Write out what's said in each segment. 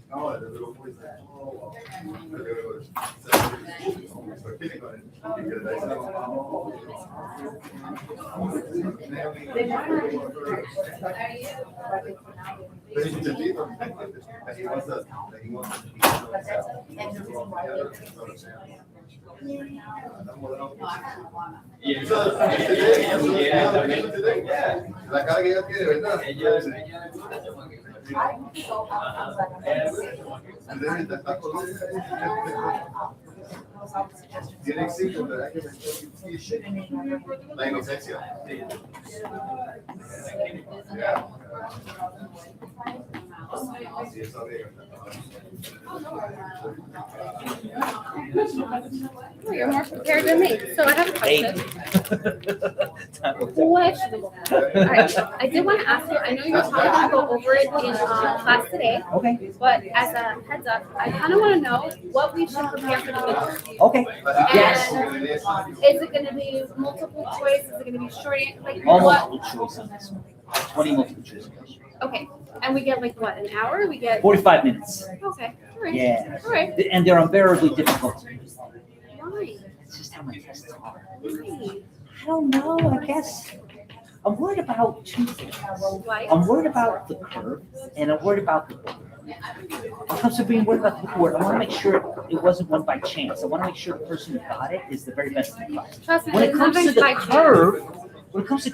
No, the little boys. La cara que ella tiene, ¿verdad? Tiene éxito, ¿verdad? La inocencia. You're more prepared than me. So I have a question. Questionable. All right. I did want to ask you, I know you were talking to go over it in class today. Okay. But as a heads up, I kind of want to know what we should prepare for the midterm. Okay. Yes. And is it going to be multiple choice? Is it going to be short? Like All what? multiple choice on this one. 20 multiple choice questions. Okay. And we get like what, an hour? We get 45 minutes. Okay. All right. Yeah. All right. And they're unbearably difficult. Why? It's just how my tests are. Why? I don't know, I guess. I'm worried about two things. Why? I'm worried about the curve, and I'm worried about the book. When it comes to being worried about the book, I want to make sure it wasn't one by chance. I want to make sure the person who got it is the very best in the class. Trust me, When it there's comes to nothing the by chance.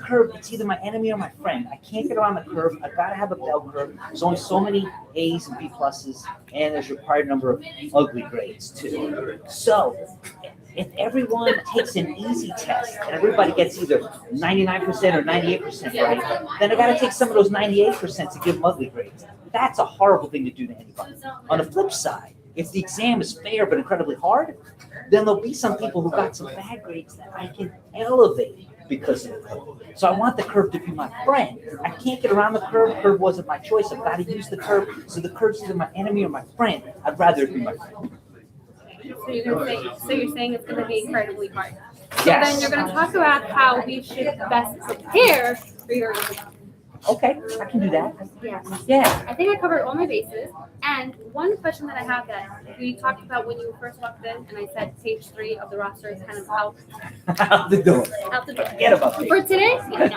curve, it's either my enemy or my friend. I can't get around the curve. I've got to have a bell curve. There's only so many A's and B pluses, and there's a required number of ugly grades too. So if everyone takes an easy test and everybody gets either 99% or 98% right, then I got to take some of those 98% to give them ugly grades. That's a horrible thing to do to anybody. On the flip side, if the exam is fair but incredibly hard, then there'll be some people who got some bad grades that I can elevate because of the curve. So I want the curve to be my friend. I can't get around the curve. Curve wasn't my choice. I've got to use the curve. So the curve's either my enemy or my friend. I'd rather it be my friend. So you're saying it's going to be incredibly hard. So Yes. then you're going to talk about how we should best prepare for your exam. Okay, I can do that. Yes. Yeah. I think I covered all my bases. And one question that I have that we talked about when you first walked in, and I said page 3 of the roster is kind of out Out the door. the door. Forget about me. For today? Yeah,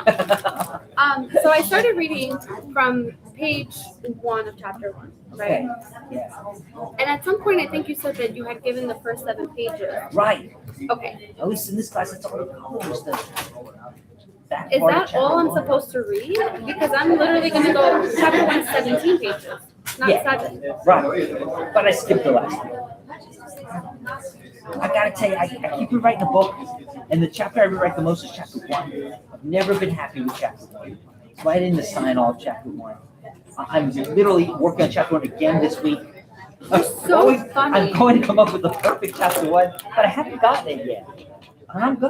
no. So I started reading from page 1 of chapter 1, right? Okay. Yeah. And at some point, I think you said that you had given the first 7 pages. Right. Okay. At least in this class, it's all colors. That Is part of that all I'm chapter supposed to read? Because I'm literally going to go chapter 1, 17 pages, not Yeah. 7. one. Right. But I skipped the last one. I gotta tell you, I keep rewriting the book, and the chapter I rewrite the most is chapter 1. I've never been happy with chapter 1. So I didn't assign all of chapter 1. I'm literally working on chapter 1 again this week. So funny. I'm going to come up with the perfect chapter 1, but I haven't gotten it yet. And I'm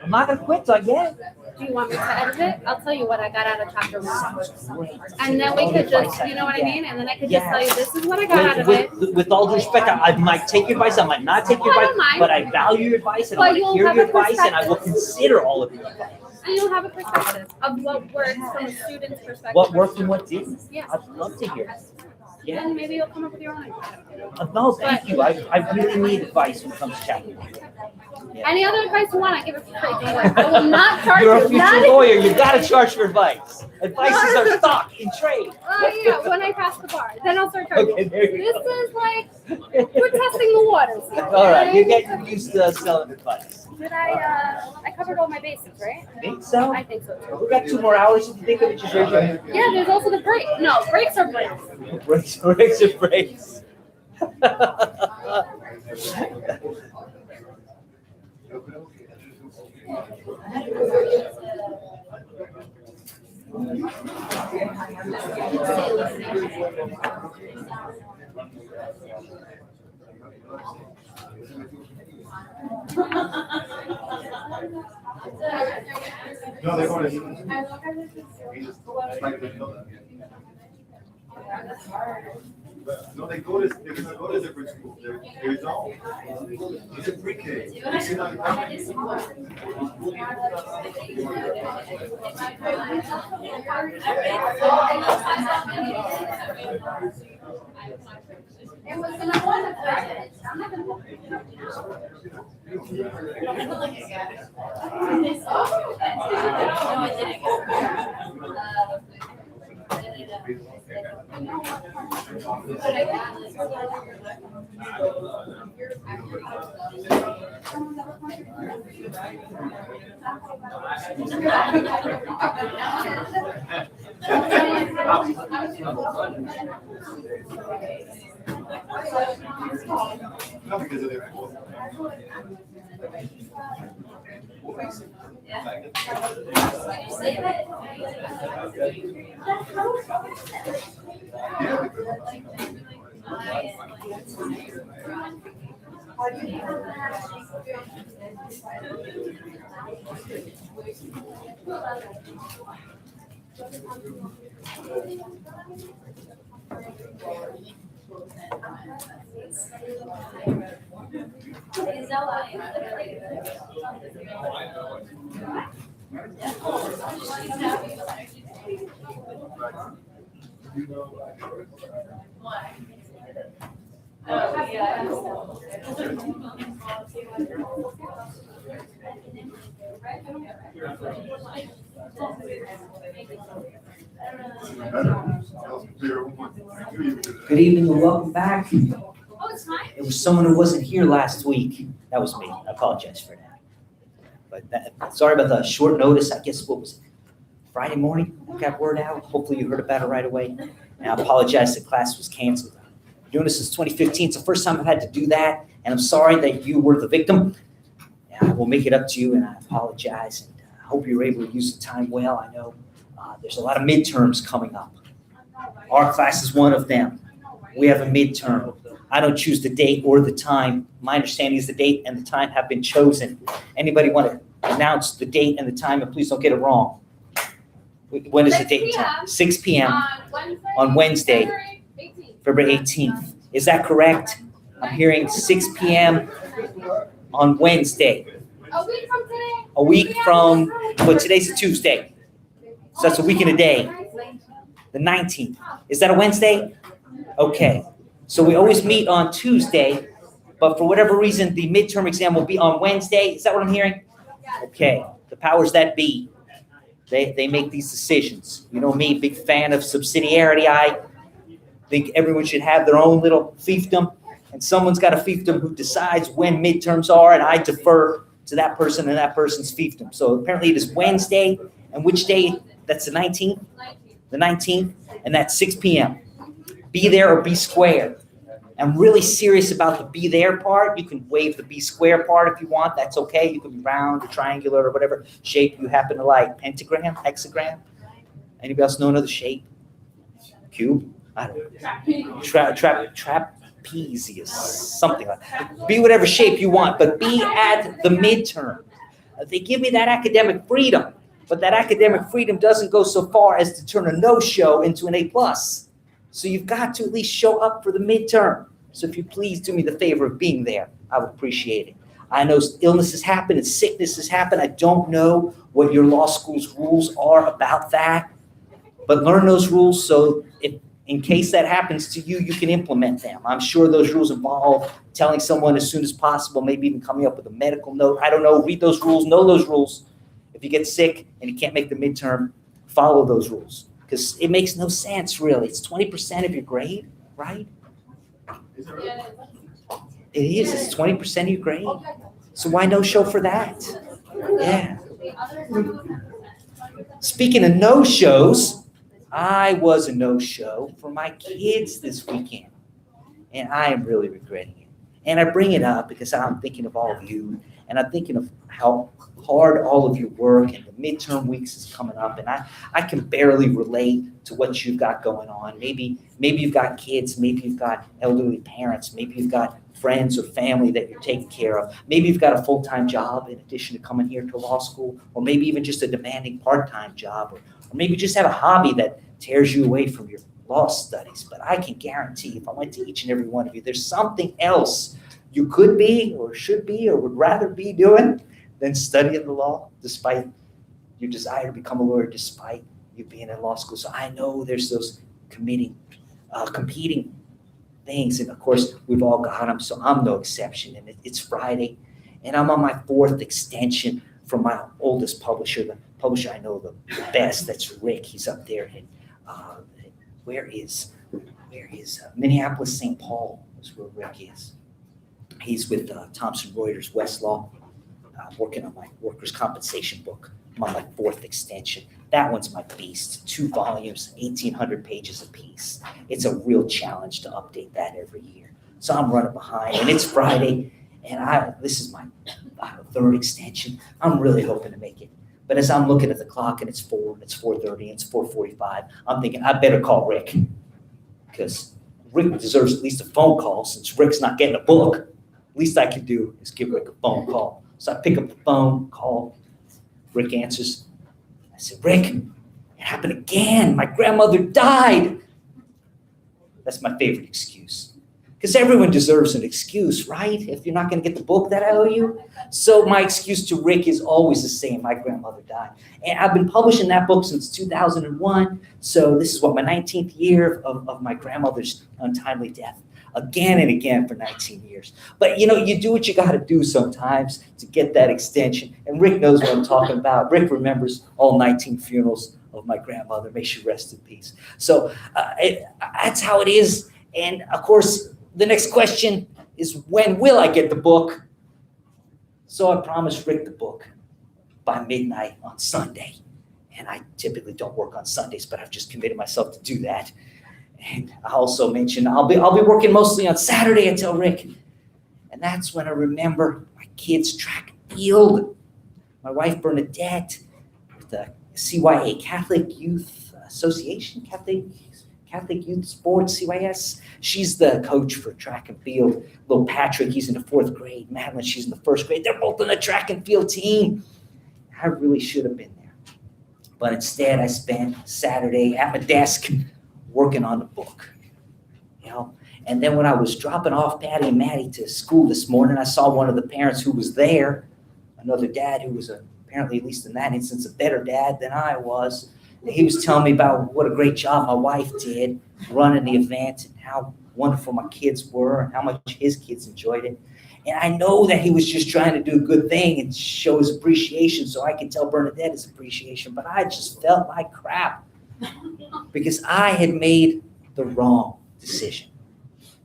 not gonna quit till I get it. Do you want me to edit it? I'll tell you what I got out of chapter 1. Sounds great. And then we could just, you know what I mean? And then I could just tell you, this is what I got out of it. With all due respect, I might take your advice, I might not take your I advice, don't mind. but I value your advice and But I want you'll to hear have your a advice and I will perspective. consider all of your advice. And you'll have a perspective of what works from a student's perspective. What worked and what didn't. Yeah. I'd love to hear it. Yeah. And maybe you'll come up with your own. No, thank you. I really need advice when it comes to chapter 1. Any other advice you want, I give it for free. Don't worry. I will not charge You're a you. future Not lawyer, you gotta charge for advice. Advice is our stock in trade. yeah, when I pass the bar, then I'll start charging. Okay, there you This go. is like, we're testing the waters. here, All right, you're okay? getting used to selling advice. Did I covered all my bases, right? Think so? I think so too. We got 2 more hours if you think of it, just raise your hand. Yeah, there's also the break. No, breaks are breaks. Breaks your breaks. No, they're going to. No, they're gonna go to different schools. There's no. It's a pre-K. No, because of their. Good evening and welcome back. Oh, it's fine. It was someone who wasn't here last week. That was me. I apologize for that. But sorry about the short notice. I guess what was it? Friday morning? I got word out. Hopefully you heard about it right away. And I apologize that class was canceled. I've been doing this since 2015. It's the first time I've had to do that. And I'm sorry that you were the victim. And I will make it up to you and I apologize. And I hope you were able to use the time well. I know there's a lot of midterms coming up. Our class is one of them. We have a midterm. I don't choose the date or the time. My understanding is the date and the time have been chosen. Anybody want to announce the date and the time, and please don't get it wrong. When is the date and time? 6 p.m. on Wednesday, February 18th. Is that correct? I'm hearing 6 p.m. on Wednesday. A week from today. A week from, but today's a Tuesday. So that's a week and a day. The 19th. Is that a Wednesday? Okay. So we always meet on Tuesday, but for whatever reason, the midterm exam will be on Wednesday. Is that what I'm hearing? Okay. The powers that be, they make these decisions. You know me, big fan of subsidiarity. I think everyone should have their own little fiefdom, and someone's got a fiefdom who decides when midterms are, and I defer to that person and that person's fiefdom. So apparently it is Wednesday, and which day? That's the 19th? The 19th, and that's 6 p.m. Be there or be square. I'm really serious about the be there part. You can waive the be square part if you want. That's okay. You can be round or triangular or whatever shape you happen to like. Pentagram, hexagram. Anybody else know another shape? Cube? I don't know. Trapezius, something like that. Be whatever shape you want, but be at the midterm. They give me that academic freedom, but that academic freedom doesn't go so far as to turn a no-show into an A+. So you've got to at least show up for the midterm. So if you please do me the favor of being there, I would appreciate it. I know illnesses happen and sicknesses happen. I don't know what your law school's rules are about that, but learn those rules so if in case that happens to you, you can implement them. I'm sure those rules involve telling someone as soon as possible, maybe even coming up with a medical note. I don't know. Read those rules, know those rules. If you get sick and you can't make the midterm, follow those rules. Because it makes no sense, really. It's 20% of your grade, right? It is. It's 20% of your grade. So why no show for that? Yeah. Speaking of no-shows, I was a no-show for my kids this weekend. And I am really regretting it. And I bring it up because I'm thinking of all of you. And I'm thinking of how hard all of you work, and the midterm weeks is coming up, and I can barely relate to what you've got going on. Maybe you've got kids, maybe you've got elderly parents, maybe you've got friends or family that you're taking care of. Maybe you've got a full-time job in addition to coming here to law school, or maybe even just a demanding part-time job, or maybe you just have a hobby that tears you away from your law studies. But I can guarantee if I went to each and every one of you, there's something else you could be or should be or would rather be doing than studying the law, despite your desire to become a lawyer, despite you being in law school. So I know there's those competing things, and of course we've all got them. So I'm no exception. And it's Friday, and I'm on my 4th extension from my oldest publisher, the publisher I know the best. That's Rick. He's up there in where is Minneapolis, St. Paul is where Rick is. He's with Thomson Reuters Westlaw, working on my workers' compensation book. I'm on my 4th extension. That one's my beast. 2 volumes, 1,800 pages apiece. It's a real challenge to update that every year. So I'm running behind, and it's Friday, and this is my 3rd extension. I'm really hoping to make it. But as I'm looking at the clock, and it's 4, and it's 4:30, and it's 4:45, I'm thinking I better call Rick, because Rick deserves at least a phone call. Since Rick's not getting a book, least I can do is give Rick a phone call. So I pick up the phone, call. Rick answers. I said, Rick, it happened again. My grandmother died. That's my favorite excuse. Because everyone deserves an excuse, right? If you're not going to get the book that I owe you. So my excuse to Rick is always the same. My grandmother died. And I've been publishing that book since 2001. So this is my 19th year of my grandmother's untimely death. Again and again for 19 years. But you do what you got to do sometimes to get that extension. And Rick knows what I'm talking about. Rick remembers all 19 funerals of my grandmother. May she rest in peace. So that's how it is. And of course, the next question is, when will I get the book? So I promised Rick the book by midnight on Sunday. And I typically don't work on Sundays, but I've just committed myself to do that. And I also mentioned I'll be working mostly on Saturday, I tell Rick. And that's when I remember my kids' track and field. My wife Bernadette with the CYA, Catholic Youth Association, Catholic Youth Sports, CYS. She's the coach for track and field. Little Patrick, he's in the 4th grade. Madeline, she's in the 1st grade. They're both on the track and field team. I really should have been there. But instead, I spent Saturday at my desk working on the book, And then when I was dropping off Patty and Maddie to school this morning, I saw one of the parents who was there, another dad who was apparently, at least in that instance, a better dad than I was. And he was telling me about what a great job my wife did running the event and how wonderful my kids were and how much his kids enjoyed it. And I know that he was just trying to do a good thing and show his appreciation so I could tell Bernadette his appreciation. But I just felt like crap, because I had made the wrong decision.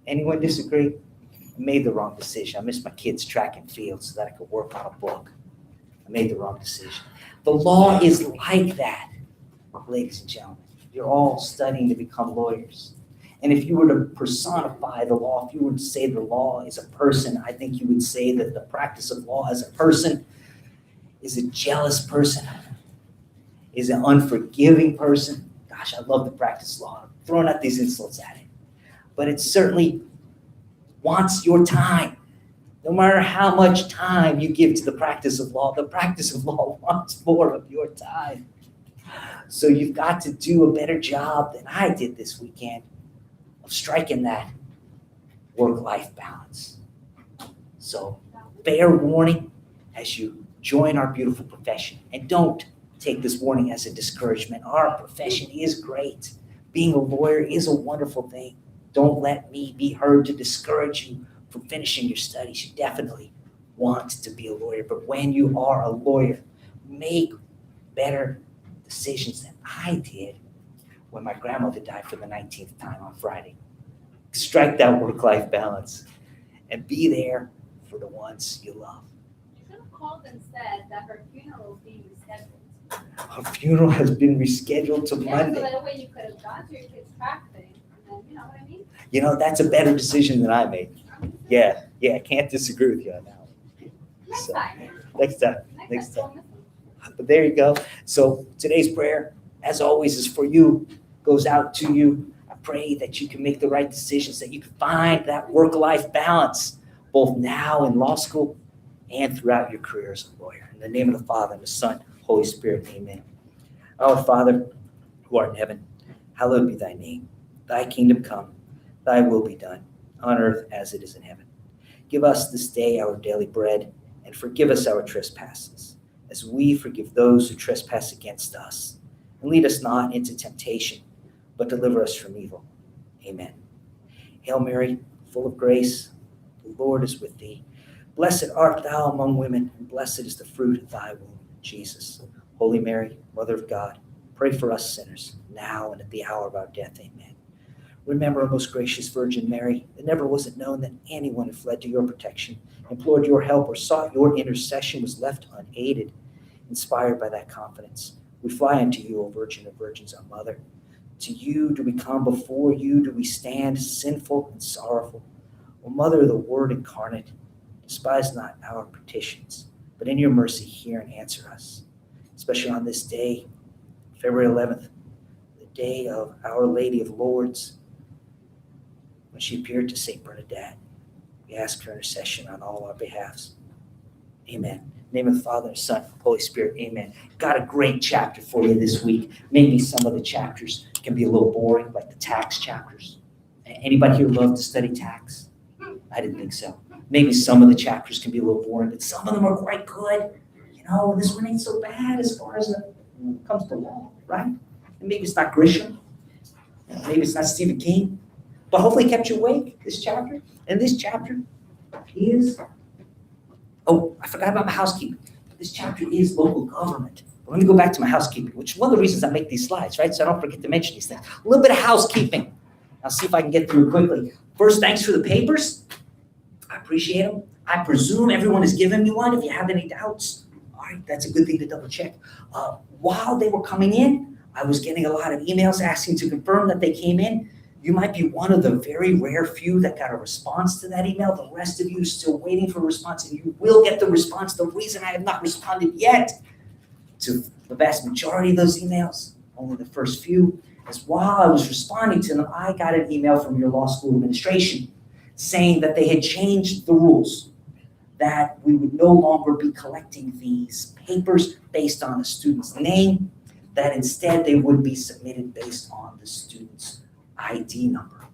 Anyone disagree? I made the wrong decision. I missed my kids' track and field so that I could work on a book. I made the wrong decision. The law is like that, ladies and gentlemen. You're all studying to become lawyers. And if you were to personify the law, if you were to say the law is a person, I think you would say that the practice of law as a person is a jealous person, is an unforgiving person. Gosh, I love the practice of law. I'm throwing out these insults at it. But it certainly wants your time. No matter how much time you give to the practice of law wants more of your time. So you've got to do a better job than I did this weekend of striking that work-life balance. So fair warning as you join our beautiful profession. And don't take this warning as a discouragement. Our profession is great. Being a lawyer is a wonderful thing. Don't let me be heard to discourage you from finishing your studies. You definitely want to be a lawyer. But when you are a lawyer, make better decisions than I did when my grandmother died for the 19th time on Friday. Strike that work-life balance and be there for the ones you love. You should have called and said that her funeral is being rescheduled. Her funeral has been rescheduled to Monday. So that way you could have gone to your kid's track thing, and then, you know what I mean? That's a better decision than I made. Yeah, I can't disagree with you on that one. Next So, time. Next time. But there you go. So today's prayer, as always, is for you, goes out to you. I pray that you can make the right decisions, that you can find that work-life balance, both now in law school and throughout your career as a lawyer. In the name of the Father, and the Son, Holy Spirit, amen. Our Father, who art in heaven, hallowed be thy name. Thy kingdom come, thy will be done, on earth as it is in heaven. Give us this day our daily bread, and forgive us our trespasses, as we forgive those who trespass against us. And lead us not into temptation, but deliver us from evil. Amen. Hail Mary, full of grace, the Lord is with thee. Blessed art thou among women, and blessed is the fruit of thy womb, Jesus. Holy Mary, Mother of God, pray for us sinners, now and at the hour of our death. Amen. Remember, O most gracious Virgin Mary, that never was it known that anyone who fled to your protection, implored your help, or sought your intercession was left unaided. Inspired by that confidence, we fly unto you, O Virgin of Virgins, our Mother. To you do we come, before you do we stand, sinful and sorrowful. O Mother of the Word incarnate, despise not our petitions, but in your mercy hear and answer us. Especially on this day, February 11th, the day of Our Lady of Lourdes, when she appeared to St. Bernadette. We ask her intercession on all our behalfs. Amen. In the name of the Father, and Son, and Holy Spirit. Amen. Got a great chapter for you this week. Maybe some of the chapters can be a little boring, like the tax chapters. Anybody here love to study tax? I didn't think so. Maybe some of the chapters can be a little boring, but some of them are quite good. You know, this one ain't so bad as far as it comes to law, right? And maybe it's not Grisham. Maybe it's not Stephen King. But hopefully it kept you awake, this chapter. And this chapter is, oh, I forgot about my housekeeping. This chapter is local government. But let me go back to my housekeeping, which is one of the reasons I make these slides, right? So I don't forget to mention these things. A little bit of housekeeping. I'll see if I can get through it quickly. First, thanks for the papers. I appreciate them. I presume everyone has given me one. If you have any doubts, all right, that's a good thing to double check. While they were coming in, I was getting a lot of emails asking to confirm that they came in. You might be one of the very rare few that got a response to that email. The rest of you are still waiting for a response, and you will get the response. The reason I have not responded yet to the vast majority of those emails, only the first few, is while I was responding to them, I got an email from your law school administration saying that they had changed the rules, that we would no longer be collecting these papers based on the student's name, that instead they would be submitted based on the student's ID number,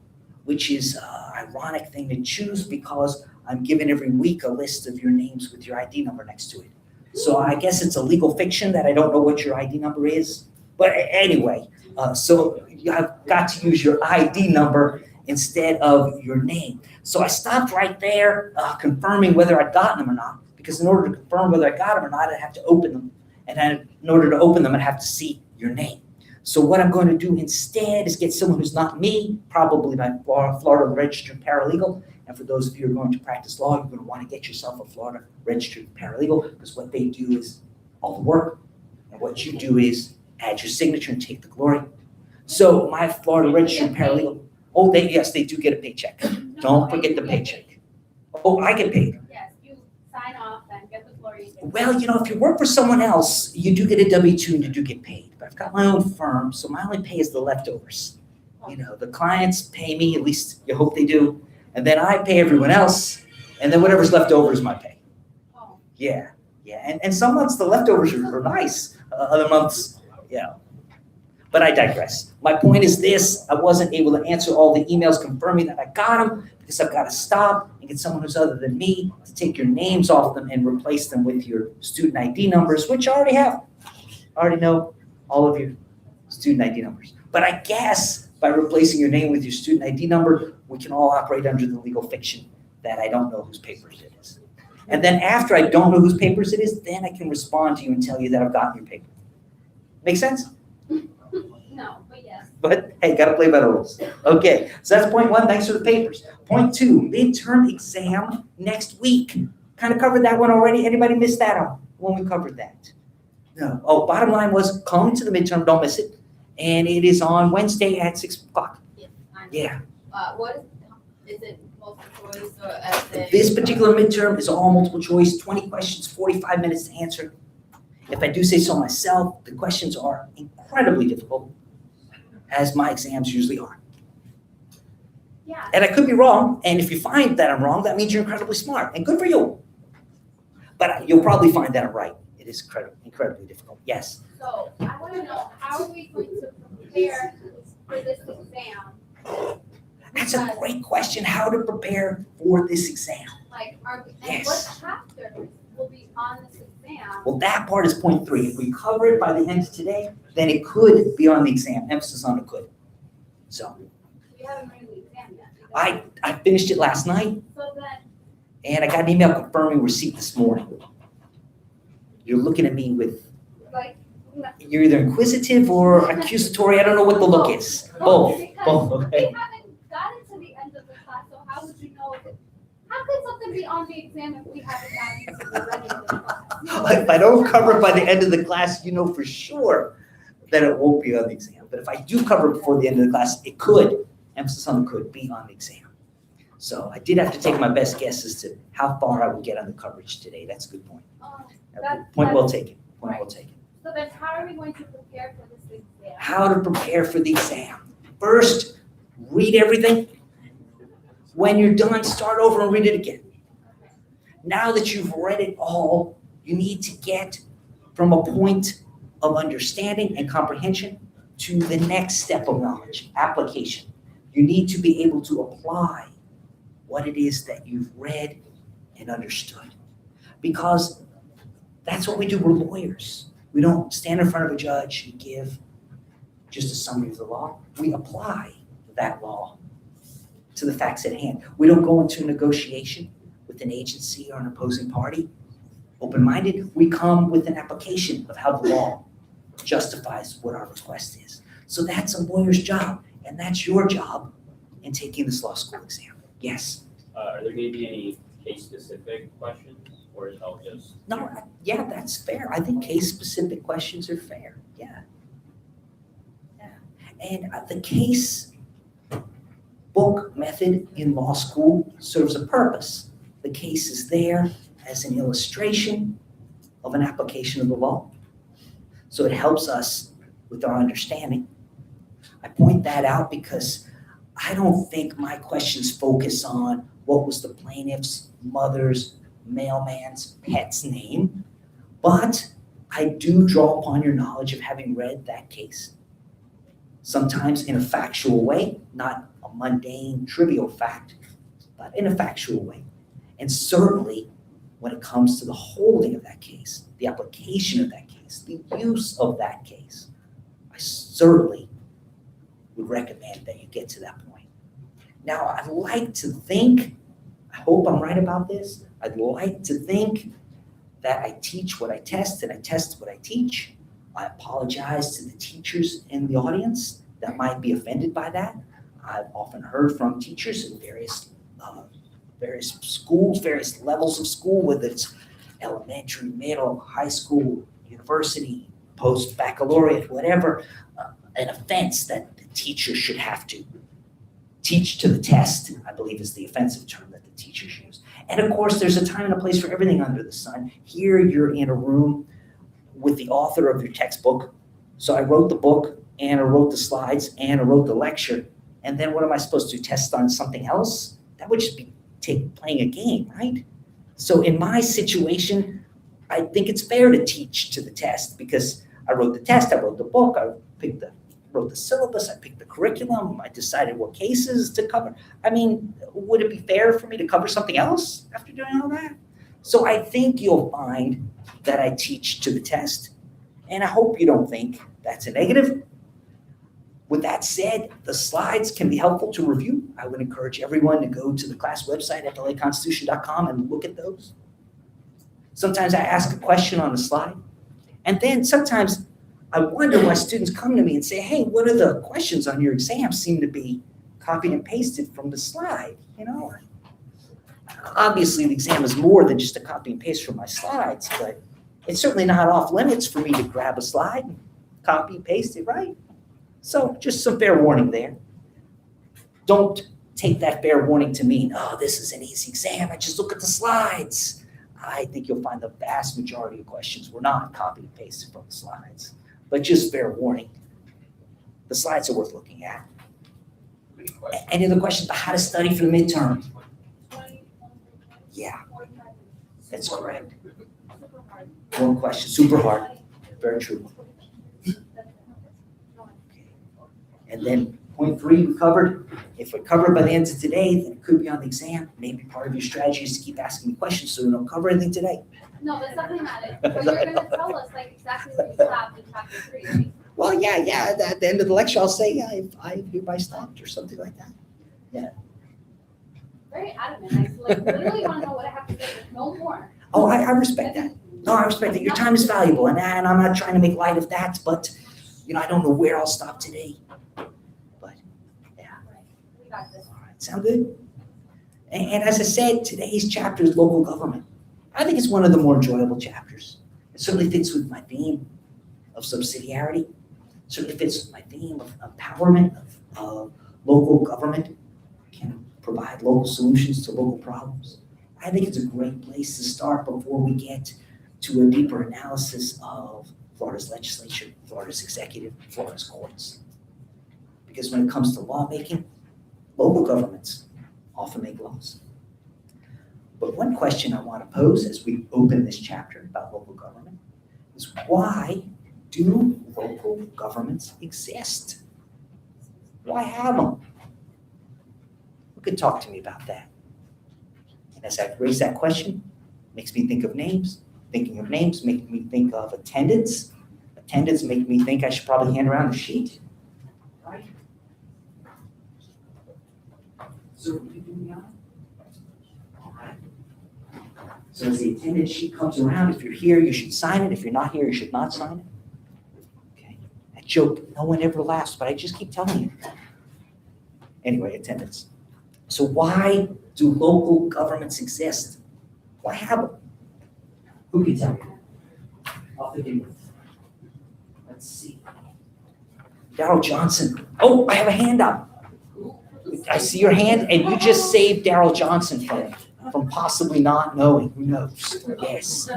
which is an ironic thing to choose because I'm given every week a list of your names with your ID number next to it. So I guess it's a legal fiction that I don't know what your ID number is. But anyway, so you have got to use your ID number instead of your name. So I stopped right there, confirming whether I'd gotten them or not, because in order to confirm whether I got them or not, I'd have to open them. And then in order to open them, I'd have to see your name. So what I'm going to do instead is get someone who's not me, probably my Florida registered paralegal. And for those of you who are going to practice law, you're going to want to get yourself a Florida registered paralegal, because what they do is all the work. And what you do is add your signature and take the glory. So my Florida registered paralegal, yes, they do get a paycheck. Don't forget the paycheck. Oh, I get paid. Yes, you sign off and get the glory. Well, if you work for someone else, you do get a W-2 and you do get paid. But I've got my own firm, so my only pay is the leftovers. The clients pay me, at least you hope they do, and then I pay everyone else, and then whatever's left over is my pay. Oh. Yeah. And some months the leftovers are nice. Other months, But I digress. My point is this: I wasn't able to answer all the emails confirming that I got them because I've got to stop and get someone who's other than me to take your names off them and replace them with your student ID numbers, which I already have. I already know all of your student ID numbers. But I guess by replacing your name with your student ID number, we can all operate under the legal fiction that I don't know whose papers it is. And then after I don't know whose papers it is, then I can respond to you and tell you that I've gotten your paper. Make sense? No, but yes. But hey, gotta play by the rules. Okay, so that's point one. Thanks for the papers. Point two, midterm exam next week. Kind of covered that one already. Anybody missed that out when we covered that? No. Oh, bottom line was come to the midterm, don't miss it. And it is on Wednesday at 6 o'clock. Yes, I know. Yeah. What is it, multiple choice or essay? This particular midterm is all multiple choice, 20 questions, 45 minutes to answer. If I do say so myself, the questions are incredibly difficult, as my exams usually are. Yeah. And I could be wrong, and if you find that I'm wrong, that means you're incredibly smart, and good for you. But you'll probably find that I'm right. It is incredibly difficult. Yes? So I want to know, how are we going to prepare for this exam? That's a great question, how to prepare for this exam. Like, and Yes. what chapter will on this exam. Well, that part is point 3. If we cover it by the end of today, then it could be on the exam. Emphasis on it could. So We haven't written the exam yet. I finished it last night, So then, and I got an email confirming receipt this morning. You're looking at me with, like, you're either inquisitive or accusatory. I don't know what the look is. Both, both, we okay? haven't gotten to the end of the class, so how would you know if it, how could something be on the exam if we haven't gotten to the end of the class? If I don't cover it by the end of the class, you know for sure that it won't be on the exam. But if I do cover it before the end of the class, it could, emphasis on the could, be on the exam. So I did have to take my best guess as to how far I would get on the coverage today. That's a good point. Point well taken, point well taken. So then how are we going to prepare for this exam? How to prepare for the exam. First, read everything. When you're done, start over and read it again. Now that you've read it all, you need to get from a point of understanding and comprehension to the next step of knowledge, application. You need to be able to apply what it is that you've read and understood. Because that's what we do, we're lawyers. We don't stand in front of a judge and give just a summary of the law. We apply that law to the facts at hand. We don't go into negotiation with an agency or an opposing party open-minded. We come with an application of how the law justifies what our request is. So that's a lawyer's job, and that's your job in taking this law school exam. Yes? Are there going to be any case-specific questions, or is it all just? No, yeah, that's fair. I think case-specific questions are fair. Yeah. And the case book method in law school serves a purpose. The case is there as an illustration of an application of the law. So it helps us with our understanding. I point that out because I don't think my questions focus on what was the plaintiff's mother's mailman's pet's name, but I do draw upon your knowledge of having read that case. Sometimes in a factual way, not a mundane, trivial fact, but in a factual way. And certainly when it comes to the holding of that case, the application of that case, the use of that case, I certainly would recommend that you get to that point. Now, I'd like to think, I hope I'm right about this, I'd like to think that I teach what I test and I test what I teach. I apologize to the teachers in the audience that might be offended by that. I've often heard from teachers in various schools, various levels of school, whether it's elementary, middle, high school, university, post-baccalaureate, whatever, an offense that the teacher should have to teach to the test, I believe is the offensive term that the teachers use. And of course, there's a time and a place for everything under the sun. Here, you're in a room with the author of your textbook. So I wrote the book, and I wrote the slides, and I wrote the lecture. And then what am I supposed to test on something else? That would just be playing a game, right? So in my situation, I think it's fair to teach to the test because I wrote the test, I wrote the book, I wrote the syllabus, I picked the curriculum, I decided what cases to cover. I mean, would it be fair for me to cover something else after doing all that? So I think you'll find that I teach to the test, and I hope you don't think that's a negative. With that said, the slides can be helpful to review. I would encourage everyone to go to the class website at laconstitution.com and look at those. Sometimes I ask a question on the slide, and then sometimes I wonder why students come to me and say, hey, what are the questions on your exam seem to be copied and pasted from the slide, you know? Obviously, the exam is more than just a copy and paste from my slides, but it's certainly not off limits for me to grab a slide and copy and paste it, right? So just some fair warning there. Don't take that fair warning to mean, oh, this is an easy exam. I just look at the slides. I think you'll find the vast majority of questions were not copied and pasted from the slides. But just fair warning, the slides are worth looking at. Any other questions about how to study for the midterm? Yeah, that's correct. One question, super hard, very true. And then point 3 we covered. If we cover it by the end of today, then it could be on the exam. Maybe part of your strategy is to keep asking me questions so we don't cover anything today. No, that's something about it. But you're gonna tell us like exactly where you stopped in chapter 3, right? Well, yeah, at the end of the lecture, I'll say, I hereby stopped or something like that. Very adamant. I like literally wanna know what I have to say, but no more. Oh, I respect that. No, I respect that. Your time is valuable, and I'm not trying to make light of that, but, I don't know where I'll stop today. But, yeah. We got this. All right, sound good? And as I said, today's chapter is local government. I think it's one of the more enjoyable chapters. It certainly fits with my theme of subsidiarity. Certainly fits with my theme of empowerment of local government can provide local solutions to local problems. I think it's a great place to start before we get to a deeper analysis of Florida's legislature, Florida's executive, Florida's courts. Because when it comes to lawmaking, local governments often make laws. But one question I want to pose as we open this chapter about local government is, why do local governments exist? Why have them? Who could talk to me about that? And as I raise that question, it makes me think of names. Thinking of names makes me think of attendance. Attendance make me think I should probably hand around a sheet. Right? So will you do me on? All right. So as the attendance sheet comes around, if you're here, you should sign it. If you're not here, you should not sign it. Okay. That joke, no one ever laughs, but I just keep telling you. Anyway, attendance. So why do local governments exist? Why have them? Who can tell me? I'll begin with. Let's see. Darrell Johnson. Oh, I have a hand up. I see your hand, and you just saved Darrell Johnson from possibly not knowing. Who knows?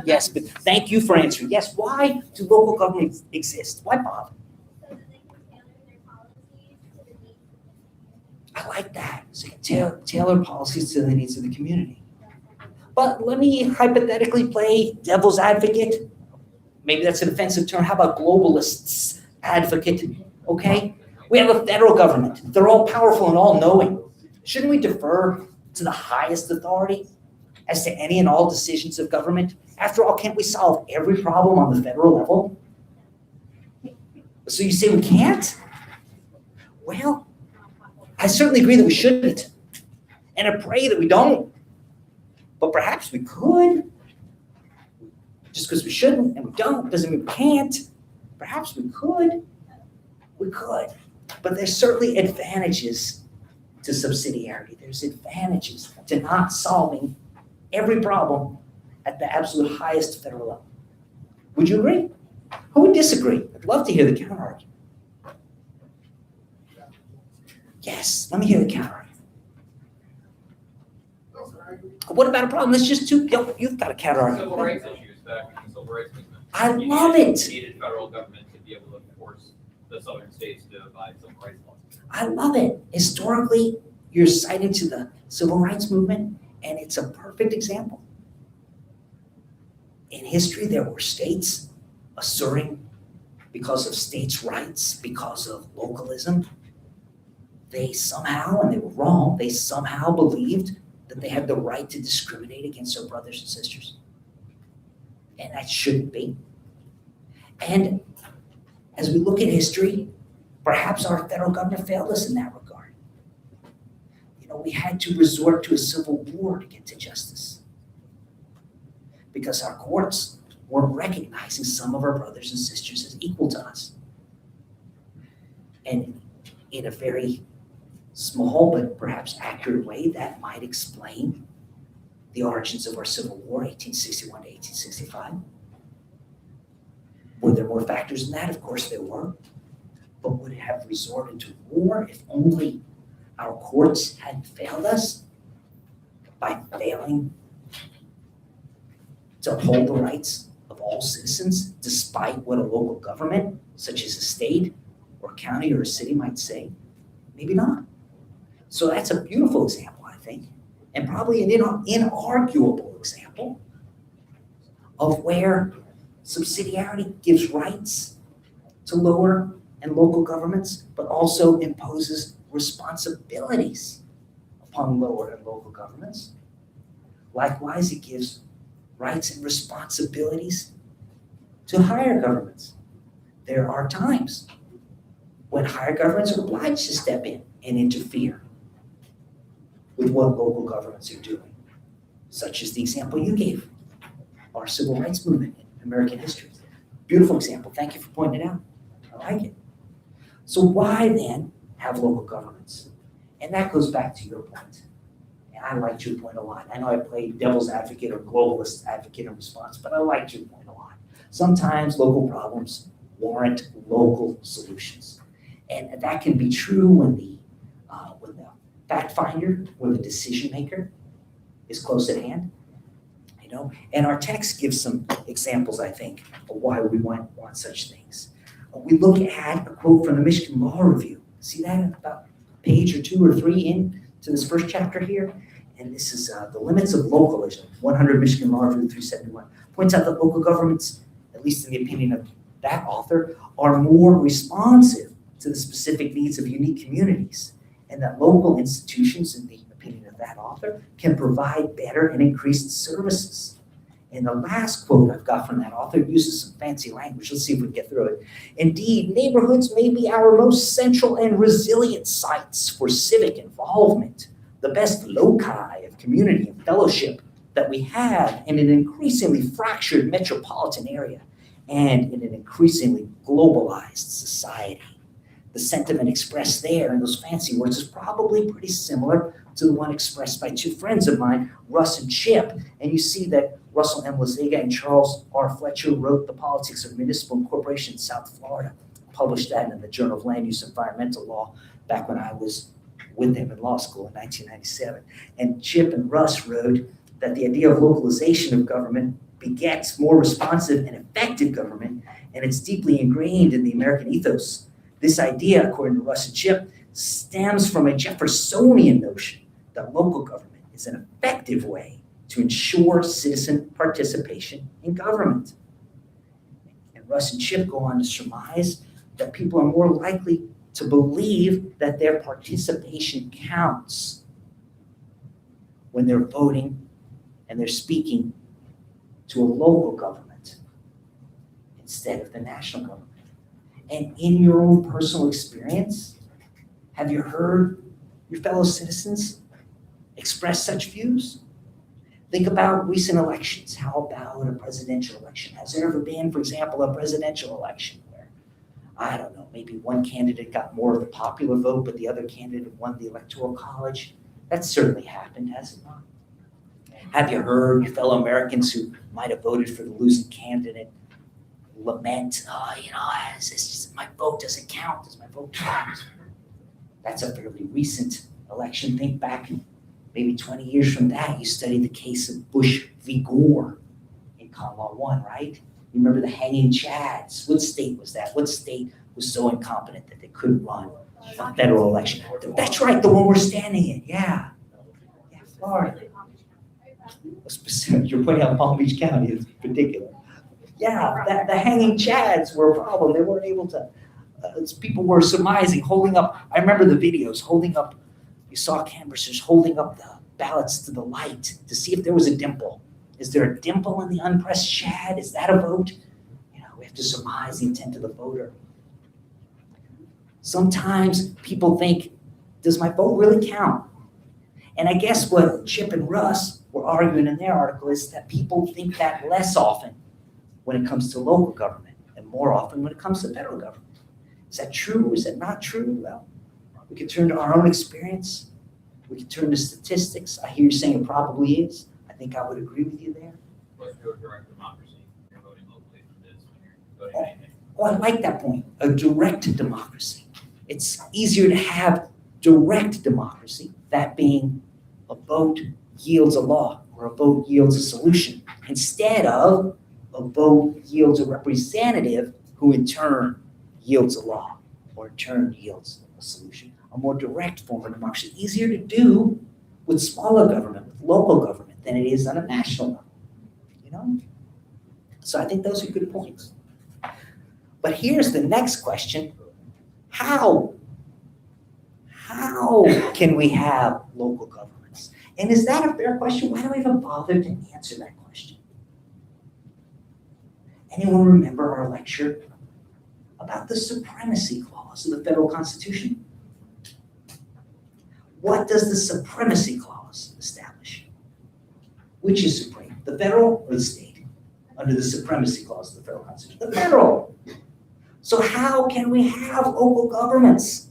Yes, but thank you for answering. Yes, why do local governments exist? Why bother? I like that. So you can tailor policies to the needs of the community. But let me hypothetically play devil's advocate. Maybe that's an offensive term. How about globalists advocate? Okay? We have a federal government. They're all powerful and all knowing. Shouldn't we defer to the highest authority as to any and all decisions of government? After all, can't we solve every problem on the federal level? So you say we can't? Well, I certainly agree that we shouldn't. And I pray that we don't. But perhaps we could. Just because we shouldn't and we don't doesn't mean we can't. Perhaps we could. We could. But there's certainly advantages to subsidiarity. There's advantages to not solving every problem at the absolute highest federal level. Would you agree? Who would disagree? I'd love to hear the counter-argument. Yes, let me hear the counter-argument. What about a problem? That's just too, you've got a counter-argument. Civil rights issues back in the civil rights movement. I love it. You needed federal government to be able to enforce the southern states to abide civil rights laws. I love it. Historically, you're citing to the civil rights movement, and it's a perfect example. In history, there were states asserting, because of states' rights, because of localism, they somehow, and they were wrong, they somehow believed that they had the right to discriminate against their brothers and sisters. And that shouldn't be. And as we look at history, perhaps our federal government failed us in that regard. We had to resort to a civil war to get to justice because our courts weren't recognizing some of our brothers and sisters as equal to us. And in a very small but perhaps accurate way, that might explain the origins of our Civil War, 1861 to 1865. Were there more factors than that? Of course there were. But would it have resorted to war if only our courts had failed us by failing to uphold the rights of all citizens, despite what a local government, such as a state or county or a city, might say? Maybe not. So that's a beautiful example, I think, and probably an inarguable example of where subsidiarity gives rights to lower and local governments, but also imposes responsibilities upon lower and local governments. Likewise, it gives rights and responsibilities to higher governments. There are times when higher governments are obliged to step in and interfere with what local governments are doing, such as the example you gave, our civil rights movement in American history. Beautiful example. Thank you for pointing it out. I like it. So why then have local governments? And that goes back to your point. And I liked your point a lot. I know I played devil's advocate or globalist advocate in response, but I liked your point a lot. Sometimes local problems warrant local solutions. And that can be true when the fact finder or the decision maker is close at hand. And our text gives some examples, I think, of why we want such things. We look at a quote from the Michigan Law Review. See that about a page or 2 or 3 into this first chapter here? And this is the limits of localism, 100 Michigan Law Review 371. Points out that local governments, at least in the opinion of that author, are more responsive to the specific needs of unique communities, and that local institutions, in the opinion of that author, can provide better and increased services. And the last quote I've got from that author uses some fancy language. Let's see if we can get through it. Indeed, neighborhoods may be our most central and resilient sites for civic involvement, the best loci of community and fellowship that we have in an increasingly fractured metropolitan area and in an increasingly globalized society. The sentiment expressed there in those fancy words is probably pretty similar to the one expressed by 2 friends of mine, Russ and Chip. And you see that Russell M. Laziga and Charles R. Fletcher wrote The Politics of Municipal Incorporation in South Florida, published that in the Journal of Land Use and Environmental Law back when I was with them in law school in 1997. And Chip and Russ wrote that the idea of localization of government begets more responsive and effective government, and it's deeply ingrained in the American ethos. This idea, according to Russ and Chip, stems from a Jeffersonian notion that local government is an effective way to ensure citizen participation in government. And Russ and Chip go on to surmise that people are more likely to believe that their participation counts when they're voting and they're speaking to a local government instead of the national government. And in your own personal experience, have you heard your fellow citizens express such views? Think about recent elections. How about a presidential election? Has there ever been, for example, a presidential election where, I don't know, maybe one candidate got more of the popular vote, but the other candidate won the Electoral College? That's certainly happened, has it not? Have you heard your fellow Americans who might have voted for the losing candidate lament, my vote doesn't count, does my vote count? That's a fairly recent election. Think back maybe 20 years from that, you studied the case of Bush v. Gore in Common Law 1, right? You remember the hanging chads. What state was that? What state was so incompetent that they couldn't run a federal election? That's right, the one we're standing in, yeah. Yeah, Florida. You're pointing out Palm Beach County, it's particular. Yeah, the hanging chads were a problem. They weren't able to, people were surmising, holding up, I remember the videos, holding up, you saw canvassers holding up the ballots to the light to see if there was a dimple. Is there a dimple in the unpressed chad? Is that a vote? We have to surmise the intent of the voter. Sometimes people think, does my vote really count? And I guess what Chip and Russ were arguing in their article is that people think that less often when it comes to local government and more often when it comes to federal government. Is that true? Is that not true? Well, we can turn to our own experience. We can turn to statistics. I hear you saying it probably is. I think I would agree with you there. But you're direct democracy, you're voting locally for this, when you're voting anything. Oh, I like that point. A direct democracy. It's easier to have direct democracy, that being a vote yields a law or a vote yields a solution, instead of a vote yields a representative who in turn yields a law or in turn yields a solution. A more direct form of democracy, easier to do with smaller government, with local government, than it is on a national level. So I think those are good points. But here's the next question. How can we have local governments? And is that a fair question? Why do we even bother to answer that question? Anyone remember our lecture about the supremacy clause of the federal constitution? What does the supremacy clause establish? Which is supreme, the federal or the state? Under the supremacy clause of the federal constitution, the federal. So how can we have local governments?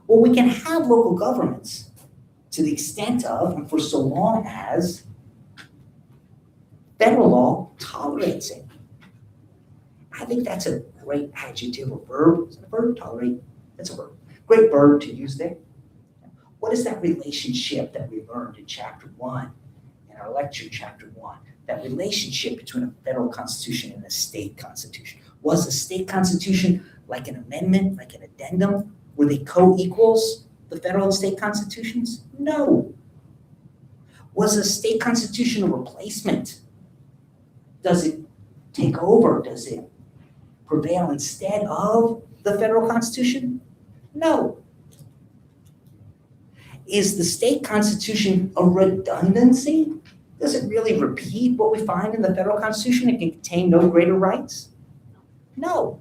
Well, we can have local governments to the extent of, and for so long as, federal law tolerates it. I think that's a great adjective or verb. Is it a verb? Tolerate? That's a verb. Great verb to use there. What is that relationship that we learned in chapter 1, in our lecture chapter 1? That relationship between a federal constitution and a state constitution. Was a state constitution like an amendment, like an addendum? Were they co-equals, the federal and state constitutions? No. Was a state constitution a replacement? Does it take over? Does it prevail instead of the federal constitution? No. Is the state constitution a redundancy? Does it really repeat what we find in the federal constitution? It can contain no greater rights? No.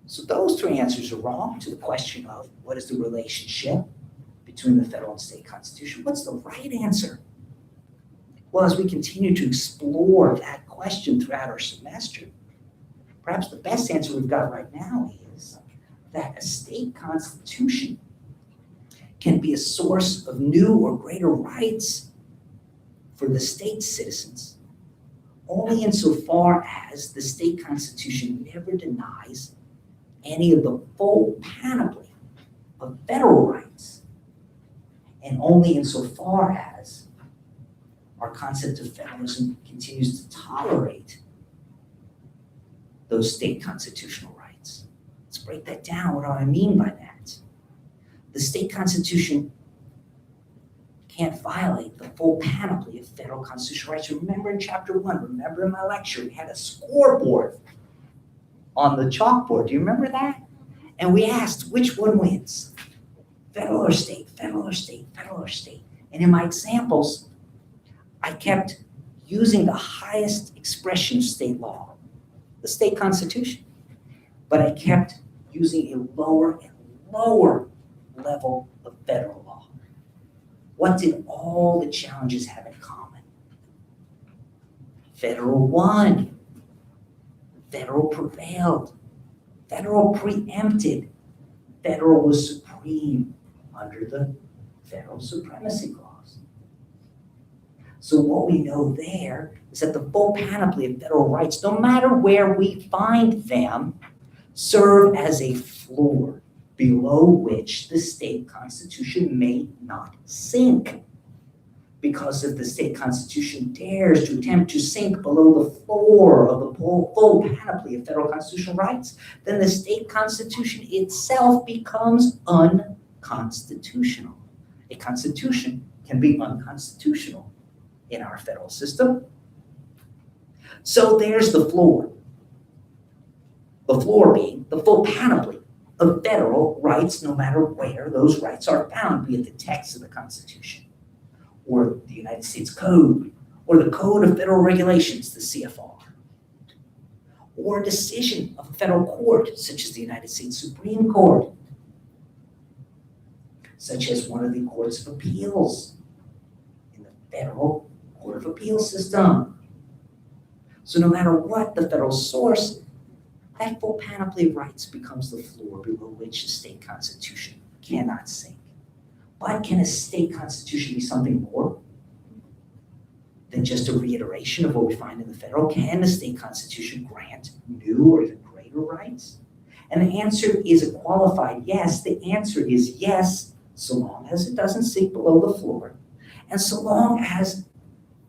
So those three answers are wrong to the question of what is the relationship between the federal and state constitution. What's the right answer? Well, as we continue to explore that question throughout our semester, perhaps the best answer we've got right now is that a state constitution can be a source of new or greater rights for the state's citizens, only insofar as the state constitution never denies any of the full panoply of federal rights, and only insofar as our concept of federalism continues to tolerate those state constitutional rights. Let's break that down. What do I mean by that? The state constitution can't violate the full panoply of federal constitutional rights. Remember in chapter 1, remember in my lecture, we had a scoreboard on the chalkboard. Do you remember that? And we asked which one wins? Federal or state, federal or state, federal or state. And in my examples, I kept using the highest expression of state law, the state constitution, but I kept using a lower and lower level of federal law. What did all the challenges have in common? Federal won. Federal prevailed. Federal preempted. Federal was supreme under the federal supremacy clause. So what we know there is that the full panoply of federal rights, no matter where we find them, serve as a floor below which the state constitution may not sink. Because if the state constitution dares to attempt to sink below the floor of the full panoply of federal constitutional rights, then the state constitution itself becomes unconstitutional. A constitution can be unconstitutional in our federal system. So there's the floor. The floor being the full panoply of federal rights, no matter where those rights are found, be it the text of the Constitution, or the United States Code, or the Code of Federal Regulations, the CFR, or a decision of a federal court, such as the United States Supreme Court, such as one of the courts of appeals in the federal Court of Appeals system. So no matter what the federal source, that full panoply of rights becomes the floor below which the state constitution cannot sink. But can a state constitution be something more than just a reiteration of what we find in the federal? Can the state constitution grant new or even greater rights? And the answer is a qualified yes. The answer is yes, so long as it doesn't sink below the floor, and so long as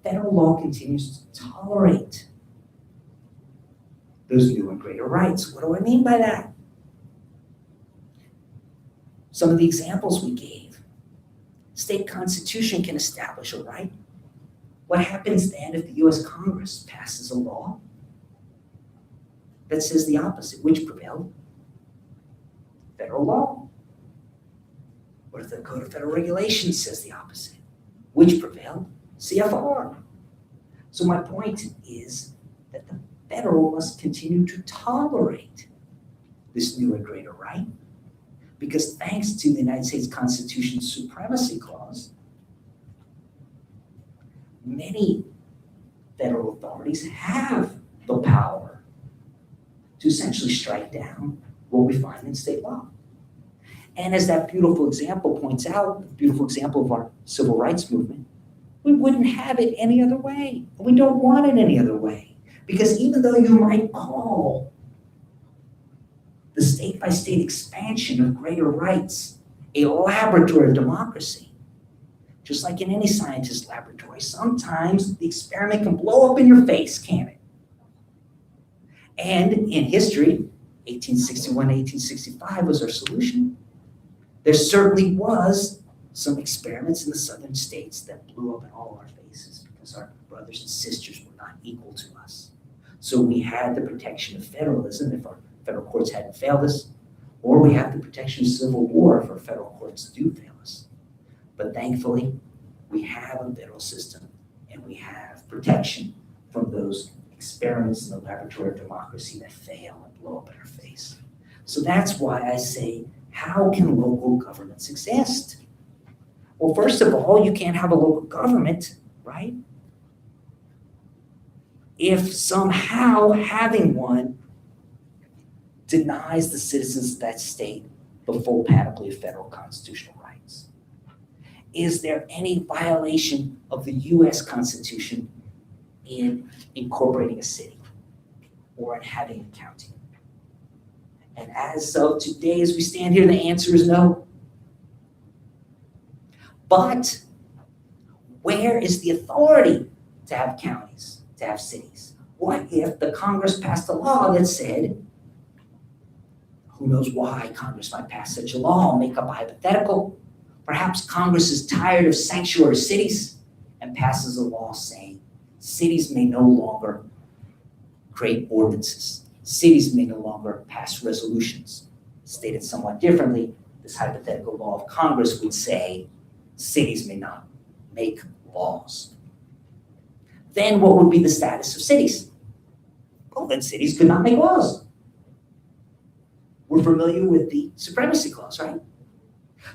federal law continues to tolerate those new and greater rights. What do I mean by that? Some of the examples we gave. State constitution can establish a right. What happens then if the US Congress passes a law that says the opposite? Which prevailed? Federal law. What if the Code of Federal Regulations says the opposite? Which prevailed? CFR. So my point is that the federal must continue to tolerate this new and greater right, because thanks to the United States Constitution's Supremacy Clause, many federal authorities have the power to essentially strike down what we find in state law. And as that beautiful example points out, the beautiful example of our civil rights movement, we wouldn't have it any other way. We don't want it any other way. Because even though you might call the state-by-state expansion of greater rights a laboratory of democracy, just like in any scientist's laboratory, sometimes the experiment can blow up in your face, can't it? And in history, 1861, 1865 was our solution. There certainly was some experiments in the southern states that blew up in all our faces because our brothers and sisters were not equal to us. So we had the protection of federalism if our federal courts hadn't failed us, or we have the protection of civil war if our federal courts do fail us. But thankfully, we have a federal system and we have protection from those experiments in the laboratory of democracy that fail and blow up in our face. So that's why I say, how can local governments exist? Well, first of all, you can't have a local government, right? If somehow having one denies the citizens of that state the full panoply of federal constitutional rights. Is there any violation of the US Constitution in incorporating a city or in having a county? And as of today, as we stand here, the answer is no. But where is the authority to have counties, to have cities? What if the Congress passed a law that said, who knows why Congress might pass such a law? I'll make up a hypothetical. Perhaps Congress is tired of sanctuary cities and passes a law saying cities may no longer create ordinances. Cities may no longer pass resolutions. Stated somewhat differently, this hypothetical law of Congress would say cities may not make laws. Then what would be the status of cities? Well, then cities could not make laws. We're familiar with the Supremacy Clause, right?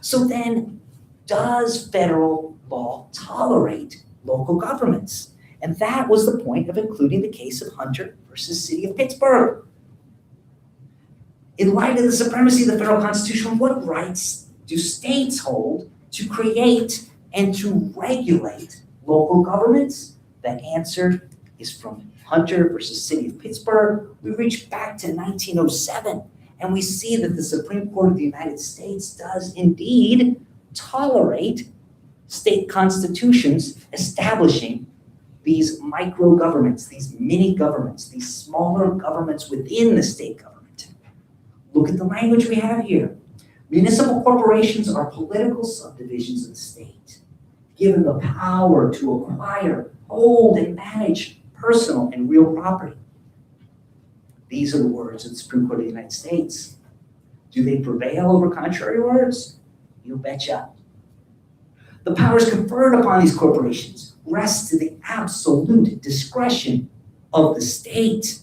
So then, does federal law tolerate local governments? And that was the point of including the case of Hunter versus City of Pittsburgh. In light of the supremacy of the federal Constitution, what rights do states hold to create and to regulate local governments? That answer is from Hunter versus City of Pittsburgh. We reach back to 1907, and we see that the Supreme Court of the United States does indeed tolerate state constitutions establishing these micro governments, these mini governments, these smaller governments within the state government. Look at the language we have here. Municipal corporations are political subdivisions of the state, given the power to acquire, hold, and manage personal and real property. These are the words of the Supreme Court of the United States. Do they prevail over contrary words? You betcha. The powers conferred upon these corporations rest to the absolute discretion of the state.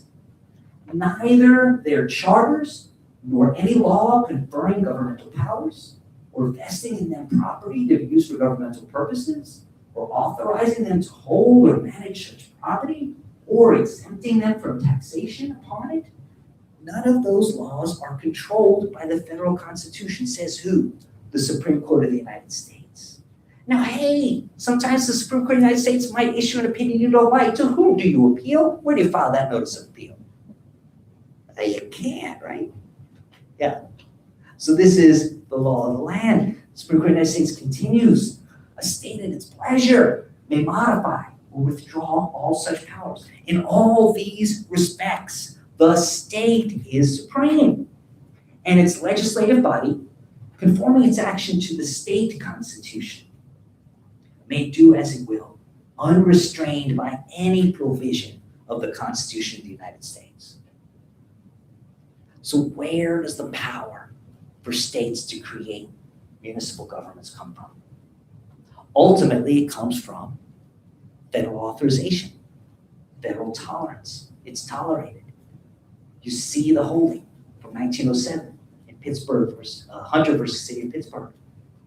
Neither their charters nor any law conferring governmental powers or vesting in them property to be used for governmental purposes or authorizing them to hold or manage such property or exempting them from taxation upon it. None of those laws are controlled by the federal Constitution, says who? The Supreme Court of the United States. Now, hey, sometimes the Supreme Court of the United States might issue an opinion you don't like. To whom do you appeal? Where do you file that notice of appeal? You can't, right? Yeah. So this is the law of the land. The Supreme Court of the United States continues. A state at its pleasure may modify or withdraw all such powers. In all these respects, the state is supreme, and its legislative body, conforming its action to the state constitution, may do as it will, unrestrained by any provision of the Constitution of the United States. So where does the power for states to create municipal governments come from? Ultimately, it comes from federal authorization. federal tolerance. It's tolerated. You see the holding from 1907 in Pittsburgh versus Hunter versus City of Pittsburgh.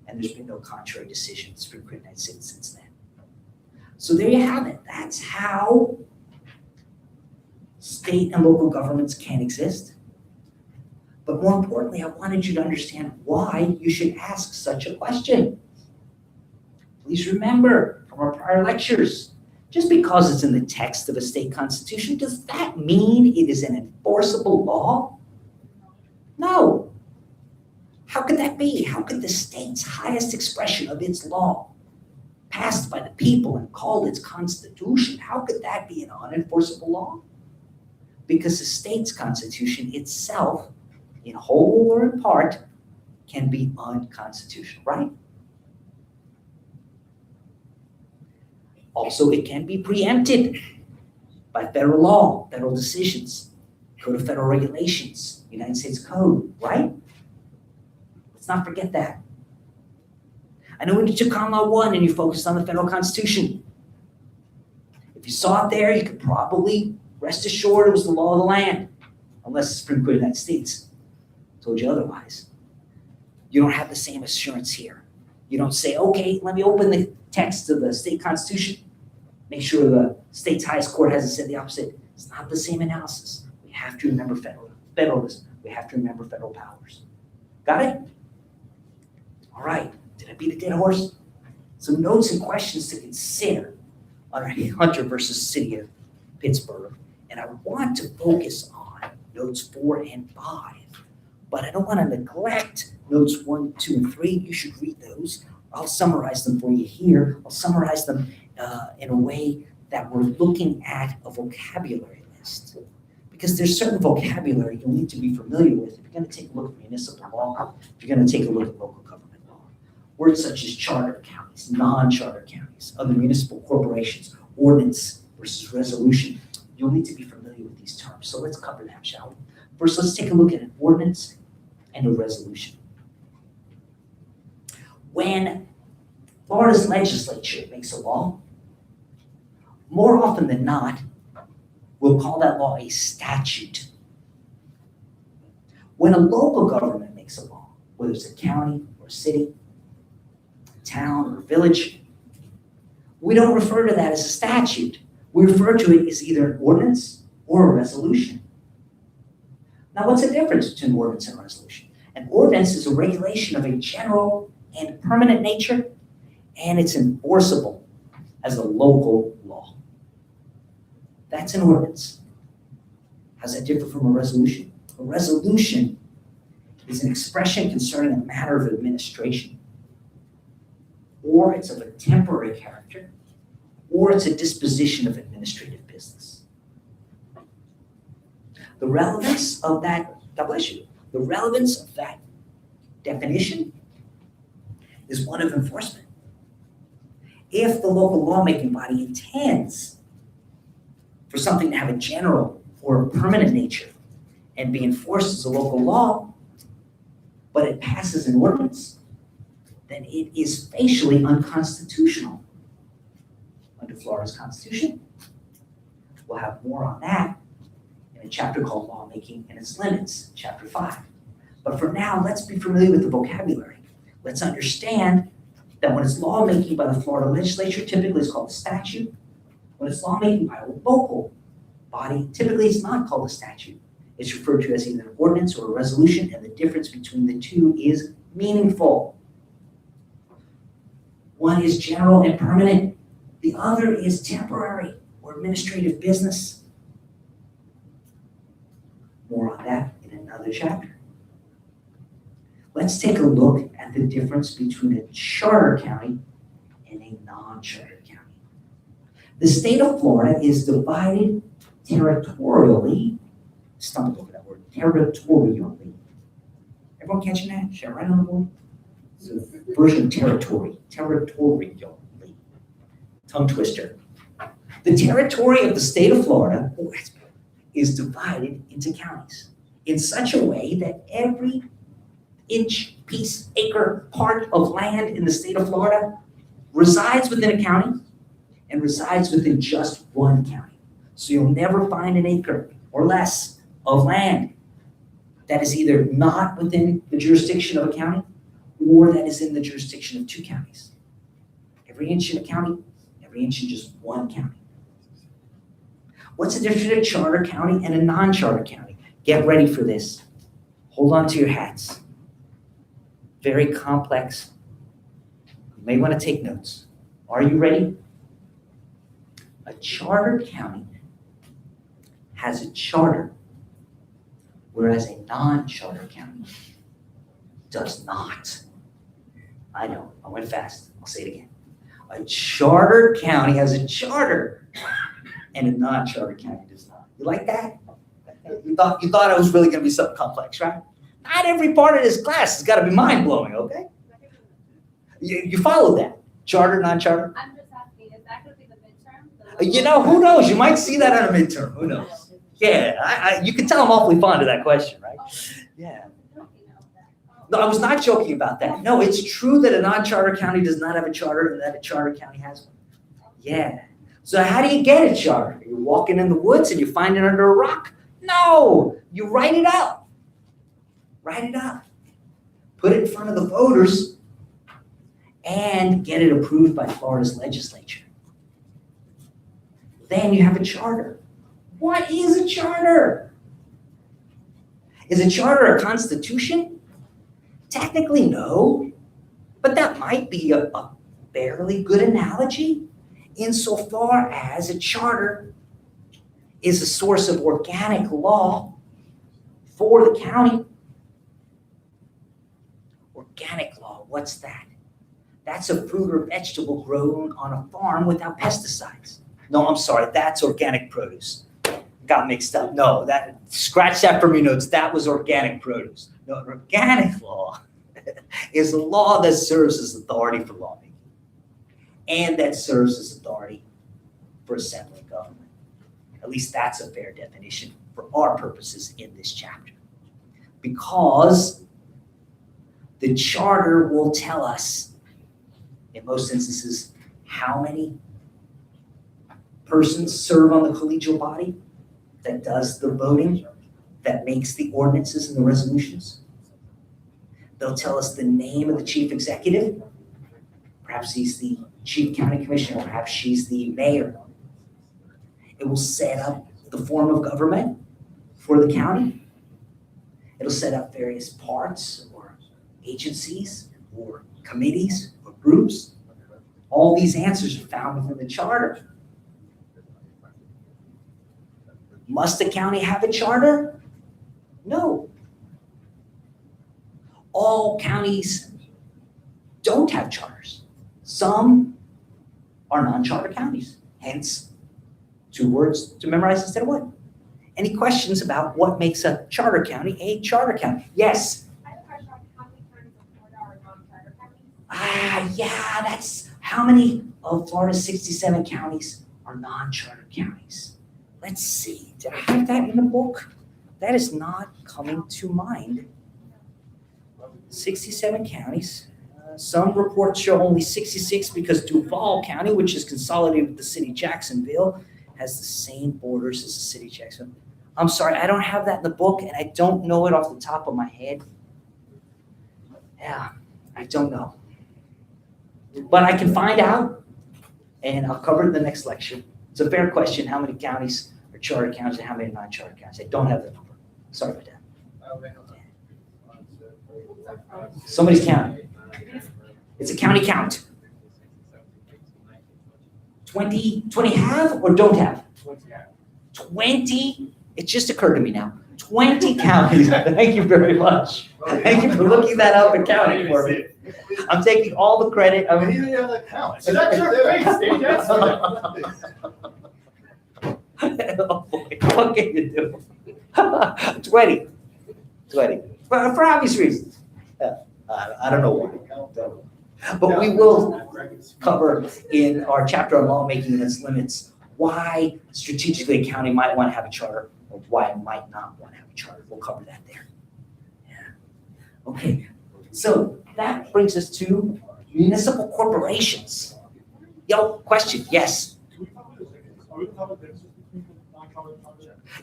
And there's been no contrary decision in the Supreme Court of the United States since then. So there you have it. That's how state and local governments can exist. But more importantly, I wanted you to understand why you should ask such a question. Please remember from our prior lectures, just because it's in the text of a state constitution, does that mean it is an enforceable law? No. How could that be? How could the state's highest expression of its law, passed by the people and called its constitution, how could that be an unenforceable law? Because the state's constitution itself, in whole or in part, can be unconstitutional, right? Also, it can be preempted by federal law, federal decisions, Code of Federal Regulations, United States Code, right? Let's not forget that. I know when you took Common Law 1 and you focused on the federal constitution. If you saw it there, you could probably rest assured it was the law of the land, unless the Supreme Court of the United States told you otherwise. You don't have the same assurance here. You don't say, okay, let me open the text of the state constitution, make sure the state's highest court hasn't said the opposite. It's not the same analysis. We have to remember federalism. We have to remember federal powers. Got it? All right. Did I beat a dead horse? Some notes and questions to consider on Hunter versus City of Pittsburgh. And I want to focus on notes 4 and 5. But I don't want to neglect notes 1, 2, and 3. You should read those. I'll summarize them for you here. I'll summarize them in a way that we're looking at a vocabulary list. Because there's certain vocabulary you'll need to be familiar with if you're going to take a look at municipal law, if you're going to take a look at local government law. Words such as charter counties, non-charter counties, other municipal corporations, ordinance versus resolution. You'll need to be familiar with these terms. So let's cover them, shall we? First, let's take a look at an ordinance and a resolution. When Florida's legislature makes a law, more often than not, we'll call that law a statute. When a local government makes a law, whether it's a county or a city, a town or a village, we don't refer to that as a statute. We refer to it as either an ordinance or a resolution. Now, what's the difference between an ordinance and a resolution? An ordinance is a regulation of a general and permanent nature, and it's enforceable as a local law. That's an ordinance. How does that differ from a resolution? A resolution is an expression concerning a matter of administration, or it's of a temporary character, or it's a disposition of administrative business. The relevance of that, God bless you, the relevance of that definition is one of enforcement. If the local lawmaking body intends for something to have a general or a permanent nature and be enforced as a local law, but it passes an ordinance, then it is facially unconstitutional under Florida's Constitution. We'll have more on that in a chapter called Lawmaking and Its Limits, chapter 5. But for now, let's be familiar with the vocabulary. Let's understand that when it's lawmaking by the Florida legislature, typically it's called a statute. When it's lawmaking by a local body, typically it's not called a statute. It's referred to as either an ordinance or a resolution, and the difference between the two is meaningful. One is general and permanent. The other is temporary or administrative business. More on that in another chapter. Let's take a look at the difference between a charter county and a non-charter county. The state of Florida is divided territorially, stumbled over that word, territorially. Everyone catching that? Should I write on the board? It's a version of territory, territorially. Tongue twister. The territory of the state of Florida is divided into counties in such a way that every inch, piece, acre, part of land in the state of Florida resides within a county and resides within just one county. So you'll never find an acre or less of land that is either not within the jurisdiction of a county or that is in the jurisdiction of two counties. Every inch in a county, every inch in just one county. What's the difference between a charter county and a non-charter county? Get ready for this. Hold on to your hats. Very complex. You may want to take notes. Are you ready? A charter county has a charter, whereas a non-charter county does not. I know, I went fast. I'll say it again. A charter county has a charter, and a non-charter county does not. You like that? You thought it was really going to be something complex, right? Not every part of this class has got to be mind-blowing, okay? You follow that. Charter, non-charter? I'm just asking, is that going to be the midterm? You know, who knows? You might see that on a midterm. Who knows? Yeah, you can tell I'm awfully fond of that question, right? Yeah. No, I was not joking about that. No, it's true that a non-charter county does not have a charter and that a charter county has one. Yeah. So how do you get a charter? You're walking in the woods and you find it under a rock? No, you write it out. Write it out. Put it in front of the voters and get it approved by Florida's legislature. Then you have a charter. What is a charter? Is a charter a constitution? Technically, no. But that might be a fairly good analogy insofar as a charter is a source of organic law for the county. Organic law, what's that? That's a fruit or vegetable grown on a farm without pesticides. No, I'm sorry, that's organic produce. Got mixed up. No, scratch that from your notes. That was organic produce. No, organic law is a law that serves as authority for lawmaking and that serves as authority for assembling government. At least that's a fair definition for our purposes in this chapter. Because the charter will tell us, in most instances, how many persons serve on the collegial body that does the voting, that makes the ordinances and the resolutions. They'll tell us the name of the chief executive. Perhaps he's the chief county commissioner, perhaps she's the mayor. It will set up the form of government for the county. It'll set up various parts or agencies or committees or groups. All these answers are found within the charter. Must a county have a charter? No. All counties don't have charters. Some are non-charter counties, hence 2 words to memorize instead of 1. Any questions about what makes a charter county a charter county? Yes. I have a question on how many counties of Florida are non-charter counties? Yeah, that's how many of Florida's 67 counties are non-charter counties. Let's see, did I have that in the book? That is not coming to mind. 67 counties. Some reports show only 66 because Duval County, which is consolidated with the city of Jacksonville, has the same borders as the city of Jacksonville. I'm sorry, I don't have that in the book and I don't know it off the top of my head. Yeah, I don't know. But I can find out and I'll cover it in the next lecture. It's a fair question, how many counties are charter counties and how many non-charter counties? I don't have the number. Sorry about that. Somebody's counting. It's a county count. 20 have or don't have? 20, it just occurred to me now. 20 counties. Thank you very much. Thank you for looking that up and counting for me. I'm taking all the credit. I mean, Any other counts? That's your face, Steve. That's oh boy, what can you do? 20. For obvious reasons. I don't know why. But we will cover in our chapter on lawmaking and its limits why strategically a county might want to have a charter or why it might not want to have a charter. We'll cover that there. Yeah. Okay, so that brings us to municipal corporations. Yo, question, yes.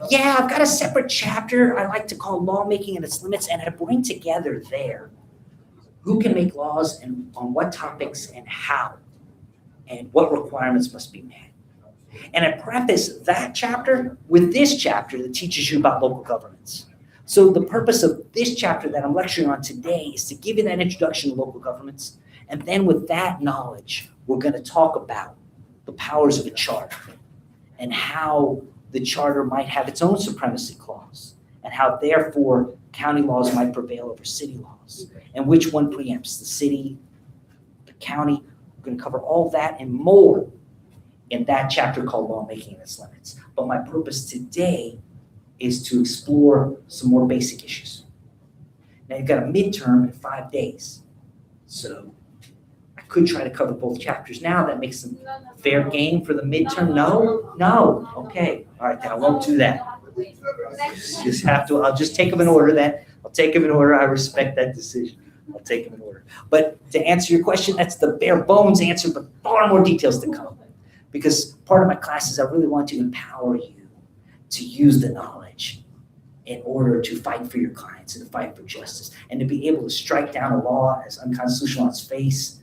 Yeah, I've got a separate chapter I like to call Lawmaking and Its Limits, and I bring together there who can make laws and on what topics and how, and what requirements must be met. And I preface that chapter with this chapter that teaches you about local governments. So the purpose of this chapter that I'm lecturing on today is to give you that introduction to local governments. And then with that knowledge, we're going to talk about the powers of a charter and how the charter might have its own supremacy clause and how therefore county laws might prevail over city laws and which one preempts the city, the county. We're going to cover all that and more in that chapter called Lawmaking and Its Limits. But my purpose today is to explore some more basic issues. Now you've got a midterm in 5 days. So I could try to cover both chapters now. That makes them fair game for the midterm. No? Okay. All right, then I won't do that. Just have to, I'll just take them in order then. I'll take them in order. I respect that decision. I'll take them in order. But to answer your question, that's the bare bones answer, but far more details to come. Because part of my class is I really want to empower you to use the knowledge in order to fight for your clients and to fight for justice and to be able to strike down a law as unconstitutional on its face,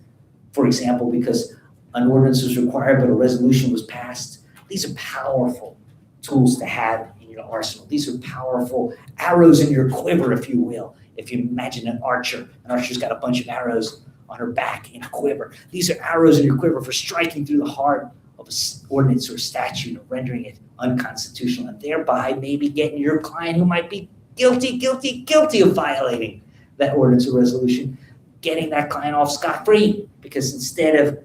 for example, because an ordinance was required but a resolution was passed. These are powerful tools to have in your arsenal. These are powerful arrows in your quiver, if you will. If you imagine an archer's got a bunch of arrows on her back in a quiver. These are arrows in your quiver for striking through the heart of an ordinance or statute and rendering it unconstitutional, and thereby maybe getting your client who might be guilty of violating that ordinance or resolution, getting that client off scot-free, because instead of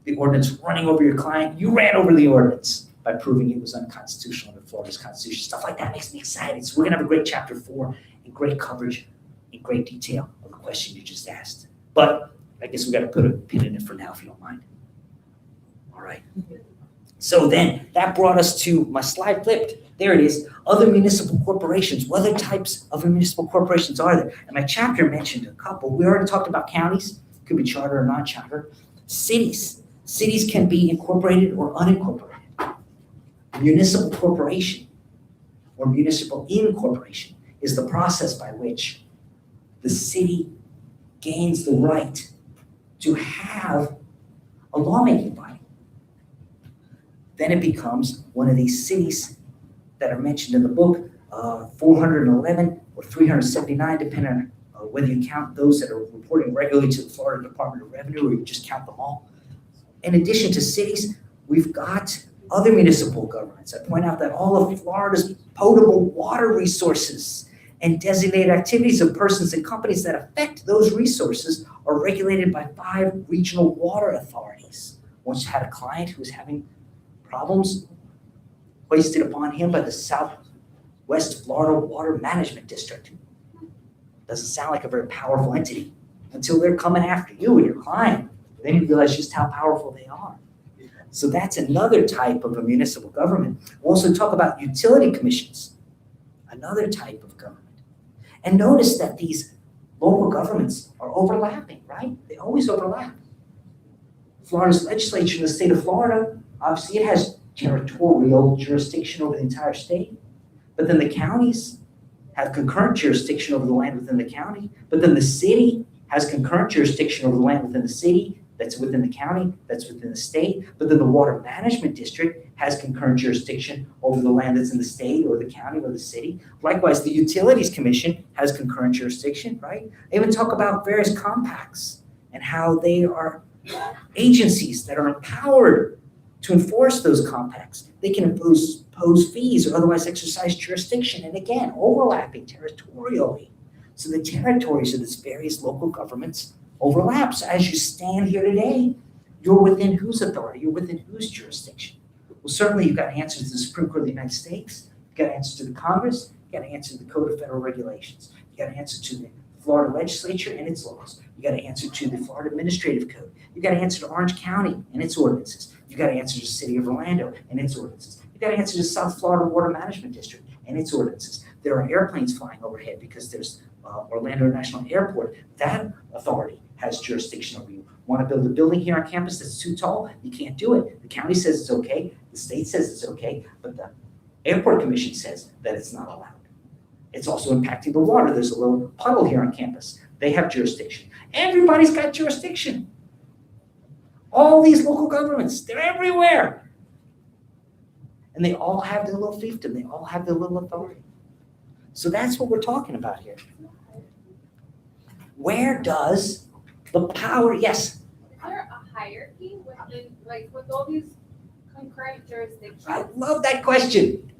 the ordinance running over your client, you ran over the ordinance by proving it was unconstitutional under Florida's Constitution. Stuff like that makes me excited. So we're gonna have a great chapter 4 and great coverage in great detail of the question you just asked. But I guess we gotta put a pin in it for now, if you don't mind. All right. So then that brought us to my slide flipped. There it is. Other municipal corporations. What other types of municipal corporations are there? And my chapter mentioned a couple. We already talked about counties. Could be charter or non-charter. Cities. Cities can be incorporated or unincorporated. Municipal corporation or municipal incorporation is the process by which the city gains the right to have a lawmaking body. Then it becomes one of these cities that are mentioned in the book, 411 or 379, depending on whether you count those that are reporting regularly to the Florida Department of Revenue or you just count them all. In addition to cities, we've got other municipal governments. I point out that all of Florida's potable water resources and designated activities of persons and companies that affect those resources are regulated by 5 regional water authorities. Once had a client who was having problems hoisted upon him by the Southwest Florida Water Management District. Doesn't sound like a very powerful entity until they're coming after you and your client. Then you realize just how powerful they are. So that's another type of a municipal government. We'll also talk about utility commissions, another type of government. And notice that these local governments are overlapping, right? They always overlap. Florida's legislature in the state of Florida, obviously it has territorial jurisdiction over the entire state, but then the counties have concurrent jurisdiction over the land within the county, but then the city has concurrent jurisdiction over the land within the city, that's within the county, that's within the state, but then the water management district has concurrent jurisdiction over the land that's in the state or the county or the city. Likewise, the Utilities Commission has concurrent jurisdiction, right? I even talk about various compacts and how they are agencies that are empowered to enforce those compacts. They can impose fees or otherwise exercise jurisdiction, and again, overlapping territorially. So the territories of these various local governments overlap. So as you stand here today, you're within whose authority? You're within whose jurisdiction? Well, certainly you've got answers to the Supreme Court of the United States. You've got answers to the Congress. You've got to answer to the Code of Federal Regulations. You've got to answer to the Florida legislature and its laws. You've got to answer to the Florida Administrative Code. You've got to answer to Orange County and its ordinances. You've got to answer to the City of Orlando and its ordinances. You've got to answer to South Florida Water Management District and its ordinances. There are airplanes flying overhead because there's Orlando International Airport. That authority has jurisdiction over you. Want to build a building here on campus that's too tall? You can't do it. The county says it's okay. The state says it's okay. But the Airport Commission says that it's not allowed. It's also impacting the water. There's a little puddle here on campus. They have jurisdiction. Everybody's got jurisdiction. All these local governments, they're everywhere. And they all have their little fiefdom. They all have their little authority. So that's what we're talking about here. Where does the power, yes, Is there a hierarchy within, like, with all these concurrent jurisdictions? I love that question.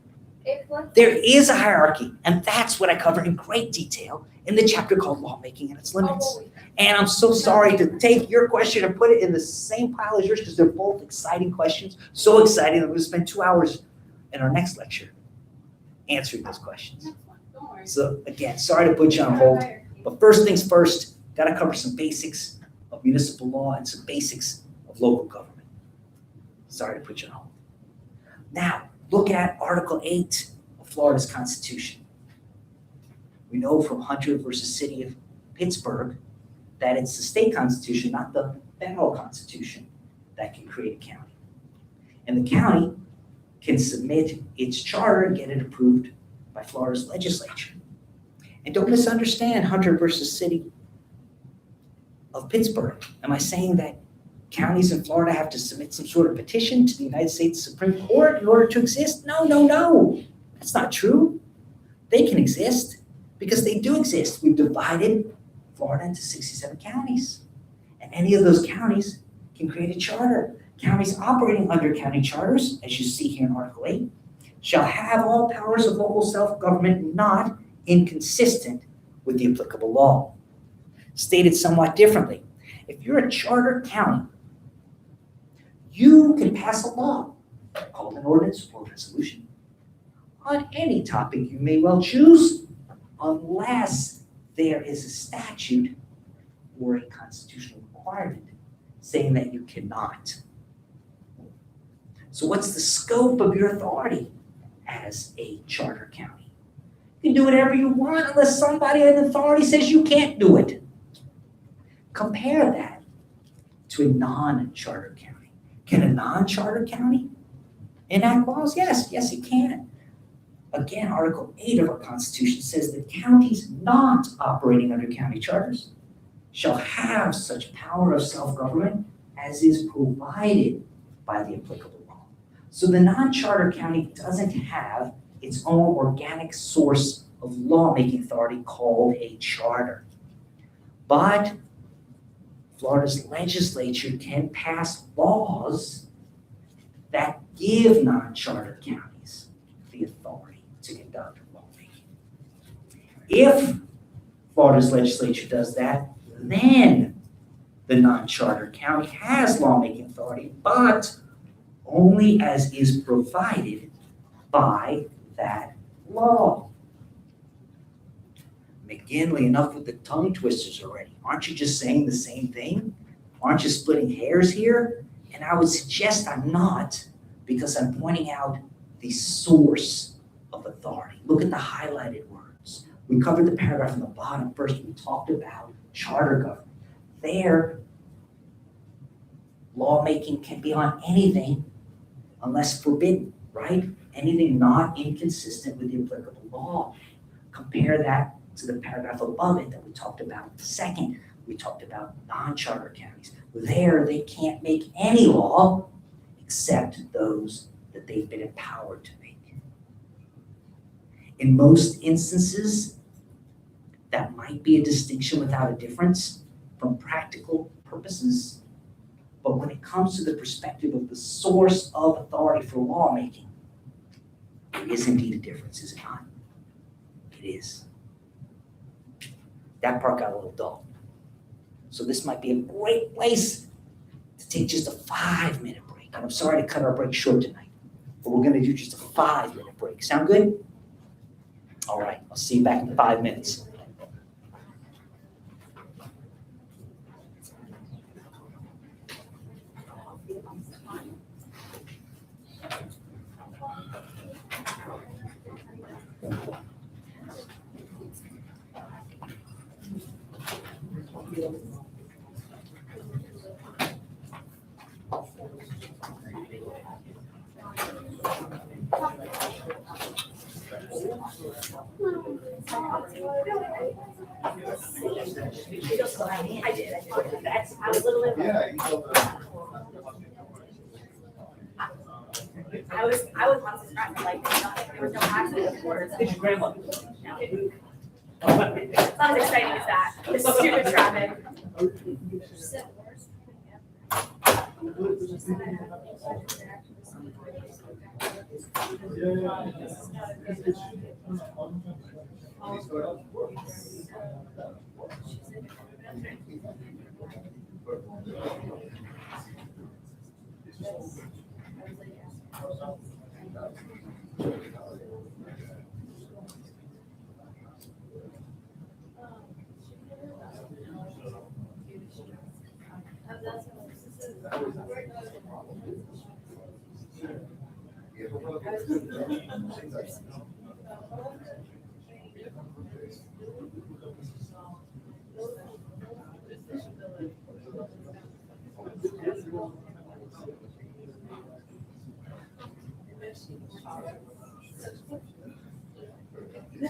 If let's There is a hierarchy, and that's what I cover in great detail in the chapter called Lawmaking and Its Limits. And I'm so sorry to take your question and put it in the same pile as yours because they're both exciting questions. So exciting that we're going to spend 2 hours in our next lecture answering those questions. Next one, don't worry. So again, sorry to put you on hold, but first things first, got to cover some basics of municipal law and some basics of local government. Sorry to put you on hold. Now, look at Article 8 of Florida's Constitution. We know from Hunter versus City of Pittsburgh that it's the state constitution, not the federal constitution, that can create a county. And the county can submit its charter and get it approved by Florida's legislature. And don't misunderstand Hunter versus City of Pittsburgh. Am I saying that counties in Florida have to submit some sort of petition to the United States Supreme Court in order to exist? No, no, no. That's not true. They can exist because they do exist. We've divided Florida into 67 counties. And any of those counties can create a charter. Counties operating under county charters, as you see here in Article 8, shall have all powers of local self-government not inconsistent with the applicable law. Stated somewhat differently, if you're a charter county, you can pass a law called an ordinance or resolution on any topic you may well choose, unless there is a statute or a constitutional requirement saying that you cannot. So what's the scope of your authority as a charter county? You can do whatever you want unless somebody in authority says you can't do it. Compare that to a non-charter county. Can a non-charter county enact laws? Yes, yes, it can. Again, Article 8 of our Constitution says that counties not operating under county charters shall have such power of self-government as is provided by the applicable law. So the non-charter county doesn't have its own organic source of lawmaking authority called a charter. But Florida's legislature can pass laws that give non-charter counties the authority to conduct lawmaking. If Florida's legislature does that, then the non-charter county has lawmaking authority, but only as is provided by that law. McGinley, enough with the tongue twisters already. Aren't you just saying the same thing? Aren't you splitting hairs here? And I would suggest I'm not, because I'm pointing out the source of authority. Look at the highlighted words. We covered the paragraph on the bottom first. We talked about charter government. There, lawmaking can be on anything unless forbidden, right? Anything not inconsistent with the applicable law. Compare that to the paragraph above it that we talked about. Second, we talked about non-charter counties. There, they can't make any law except those that they've been empowered to make. In most instances, that might be a distinction without a difference from practical purposes. But when it comes to the perspective of the source of authority for lawmaking, there is indeed a difference, is it not? It is. That part got a little dull. So this might be a great place to take just a 5-minute break. And I'm sorry to cut our break short tonight, but we're going to do just a 5-minute break. Sound good? All right, I'll see you back in 5 minutes. did. That's, I was a little bit. Yeah, you told them. I was once distracted, like, there was no accident before. It's your grandma. It's not as exciting as that. The stupid traffic.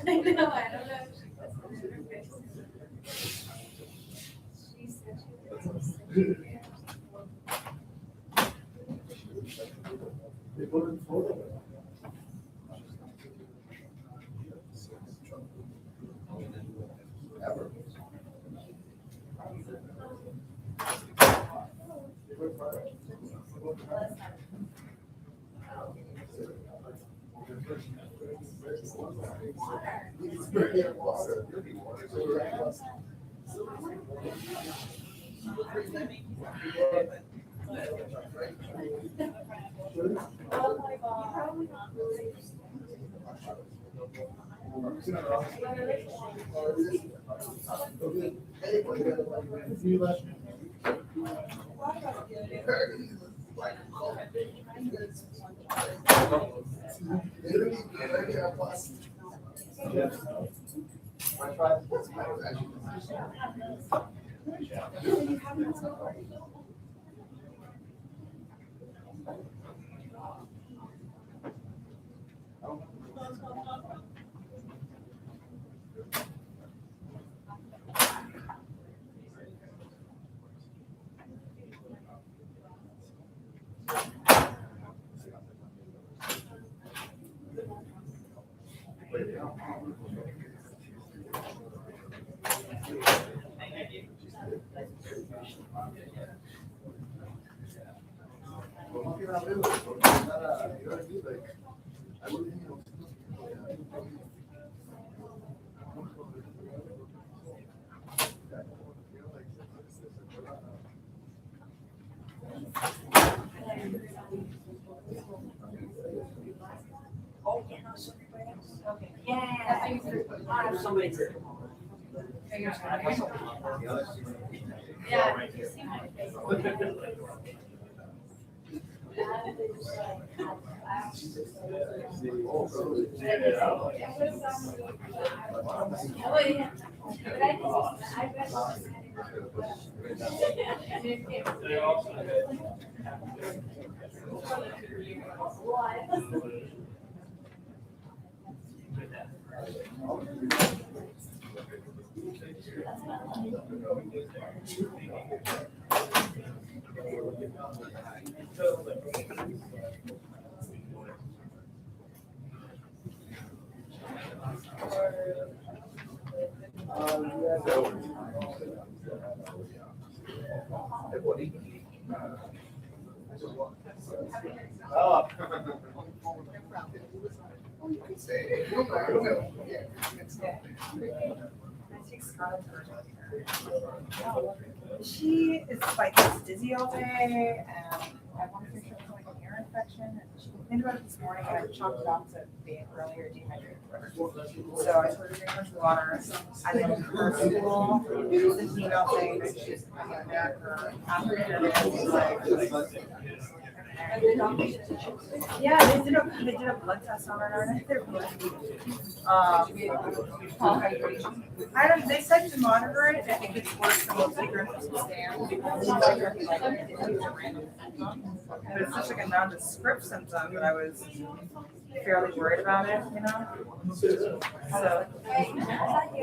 I know, I don't know. They put in photo. Ever. Yeah. Somebody to. Yeah, you see my face. Oh, yeah. But I She is like just dizzy all day, and I want to think she has like an ear infection. And she complained about it this morning, and I chalked it off to being earlier dehydrated. So I told her to drink much water. And then her school sent an email saying that she's coming back or after like. Yeah, they did a blood test on her, and I think they're blood. I don't. They said to monitor it. I think it's worse than most cigarettes stand because but it's such like a nondescript symptom that I was fairly worried about it, you know? So,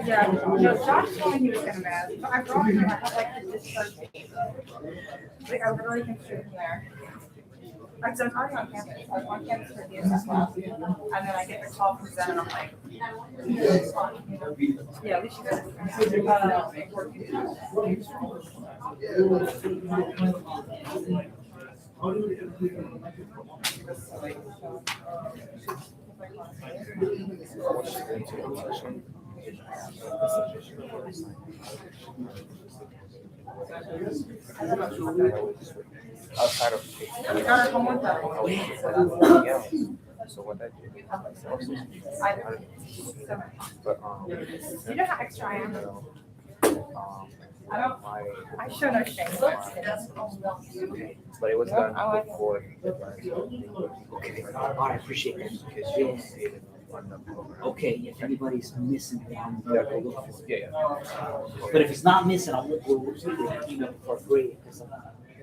yeah, no, Josh told me he was gonna miss, but I brought him, I had like the discharge date. Like, I literally can shoot him there. Because I was already on campus, I was on campus for the DSS class, and then I get the call from Zen, and I'm like, yeah, we should Outside of I got her home with her. so what that did, but You know how extra I am? I don't, my I show no shame. but it was done before. Okay, I appreciate that. Okay, if anybody's missing, then we'll go look for it. Yeah. But if it's not missing, we'll email for grade, because I'm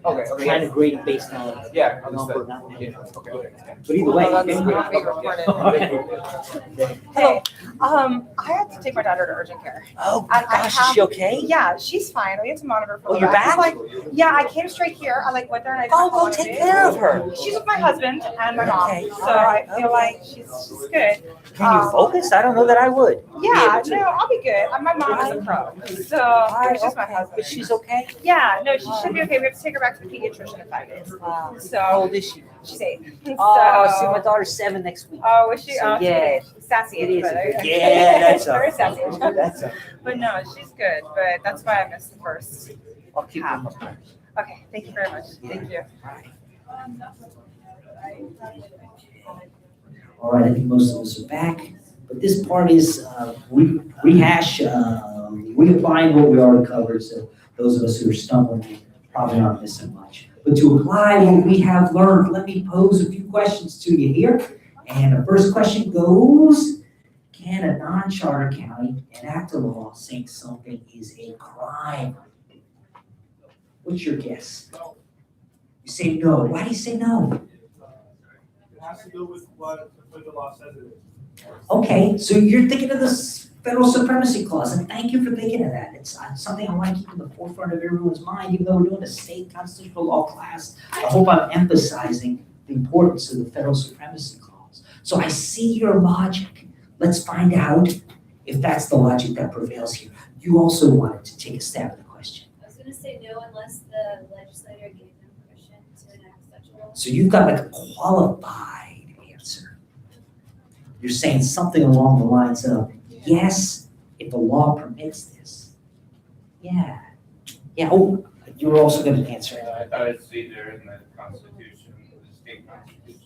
Okay. trying to grade it based on Yeah. number, not name. Yeah. Okay. But either way. That's gonna be recorded. Hey, I had to take my daughter to urgent care. Oh, I gosh, is have- she okay? Yeah, she's fine. We have to monitor for. Oh, you're back? Like, yeah, I came straight here. I like went there and I. Oh, go take care of her. She's with my husband and my mom, Okay, so all right, I feel like she's good. Can you focus? I don't know that I would. Yeah, no, I'll be good. My mom is a pro, so it's just my husband. But she's okay? Yeah, no, she should be okay. We have to take her back to the pediatrician in 5 days. How So old is she? she's 8. Oh, see, So- my daughter's 7 next week. Oh, is she? So, Oh, yeah. she's sassy. It is but a good- yeah, that's very a- sassy. That's a, But no, she's good. But that's why I missed the first. I'll keep them. Okay, thank you very much. Thank you. All right, I think most of us are back, but this part is rehash, reapplying what we already covered, so those of us who are stumbling probably aren't missing much. But to apply what we have learned, let me pose a few questions to you here. And the first question goes, can a non-charter county enact a law saying something is a crime? What's your guess? You say no. Why do you say no? It has to do with what the law says it is. Okay, so you're thinking of this federal supremacy clause, and thank you for thinking of that. It's something I want to keep in the forefront of everyone's mind, even though we're doing a state constitutional law class. I hope I'm emphasizing the importance of the federal supremacy clause. So I see your logic. Let's find out if that's the logic that prevails here. You also wanted to take a stab at the question. I was gonna say no unless the legislator gave them permission to enact such a law. So you've got like a qualified answer. You're saying something along the lines of, yes, if the law permits this. Yeah. Yeah, oh, you were also going to answer it. I thought it's either in the Constitution, the state Constitution.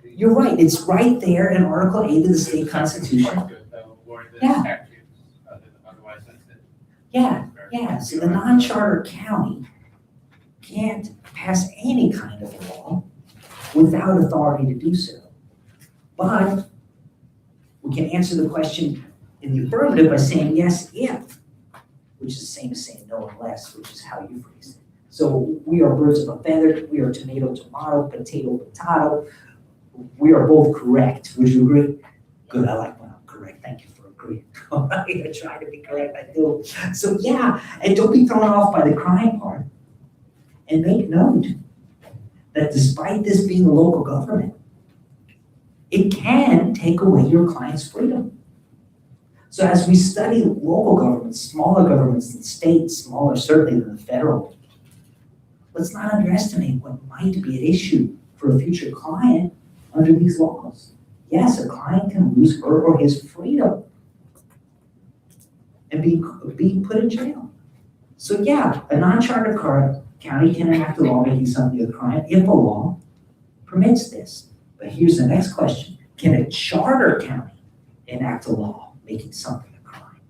You're right, it's right there in Article 8 of the state constitution. Or the Yeah. statutes, otherwise that's it. Yeah, so the non-charter county can't pass any kind of law without authority to do so. But we can answer the question in the affirmative by saying yes, if, which is the same as saying no unless, which is how you phrase it. So we are birds of a feather, we are tomato, tomato, potato, potato. We are both correct. Would you agree? Good, I like when I'm correct. Thank you for agreeing. All right, I try to be correct, I do. So yeah, and don't be thrown off by the crime part. And make note that despite this being a local government, it can take away your client's freedom. So as we study local governments, smaller governments than states, smaller certainly than the federal, let's not underestimate what might be at issue for a future client under these laws. Yes, a client can lose her or his freedom and be put in jail. So yeah, a non-charter county can enact a law making something a crime if a law permits this. But here's the next question. Can a charter county enact a law making something a crime?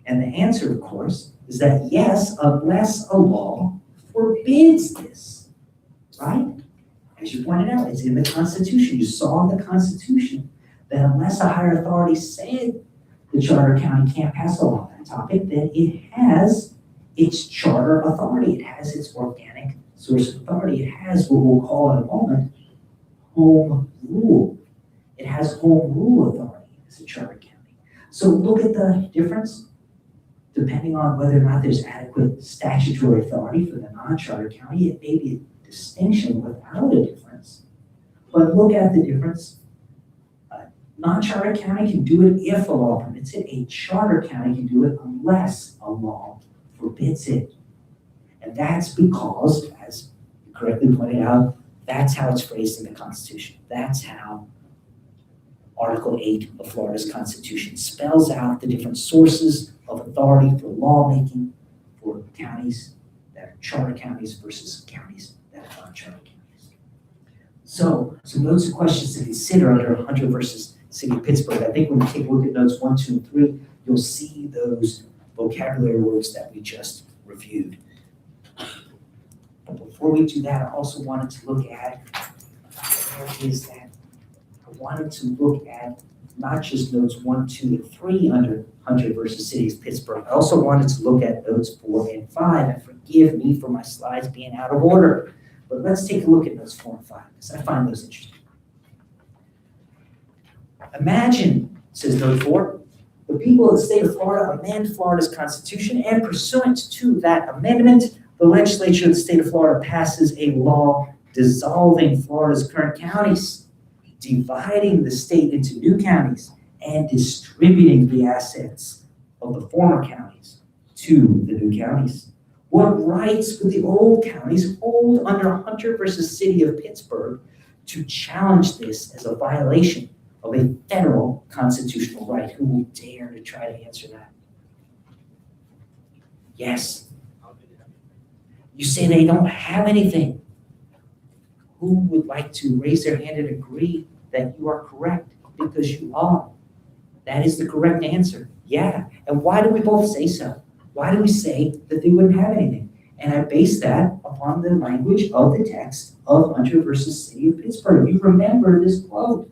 And the answer, of course, is that yes, unless a law forbids this, right? As you pointed out, it's in the Constitution. You saw in the Constitution that unless a higher authority said the charter county can't pass a law on that topic, then it has its charter authority. It has its organic source of authority. It has what we'll call in a moment home rule. It has home rule authority as a charter county. So look at the difference. Depending on whether or not there's adequate statutory authority for the non-charter county, it may be a distinction without a difference. But look at the difference. Non-charter county can do it if a law permits it. A charter county can do it unless a law forbids it. And that's because, as you correctly pointed out, that's how it's phrased in the Constitution. That's how Article 8 of Florida's Constitution spells out the different sources of authority for lawmaking for counties that are charter counties versus counties that are non-charter counties. So, some notes and questions to consider under Hunter versus City of Pittsburgh. I think when you take a look at notes 1, 2, and 3, you'll see those vocabulary words that we just reviewed. But before we do that, I also wanted to look at not just notes 1, 2, and 3 under Hunter versus City of Pittsburgh. I also wanted to look at notes 4 and 5, and forgive me for my slides being out of order. But let's take a look at notes 4 and 5, because I find those interesting. Imagine, says note 4, the people of the state of Florida amend Florida's Constitution, and pursuant to that amendment, the legislature of the state of Florida passes a law dissolving Florida's current counties, dividing the state into new counties, and distributing the assets of the former counties to the new counties. What rights would the old counties hold under Hunter versus City of Pittsburgh to challenge this as a violation of a federal constitutional right? Who will dare to try to answer that? Yes. You say they don't have anything. Who would like to raise their hand and agree that you are correct? Because you are. That is the correct answer. Yeah. And why do we both say so? Why do we say that they wouldn't have anything? And I base that upon the language of the text of Hunter versus City of Pittsburgh. You remember this quote.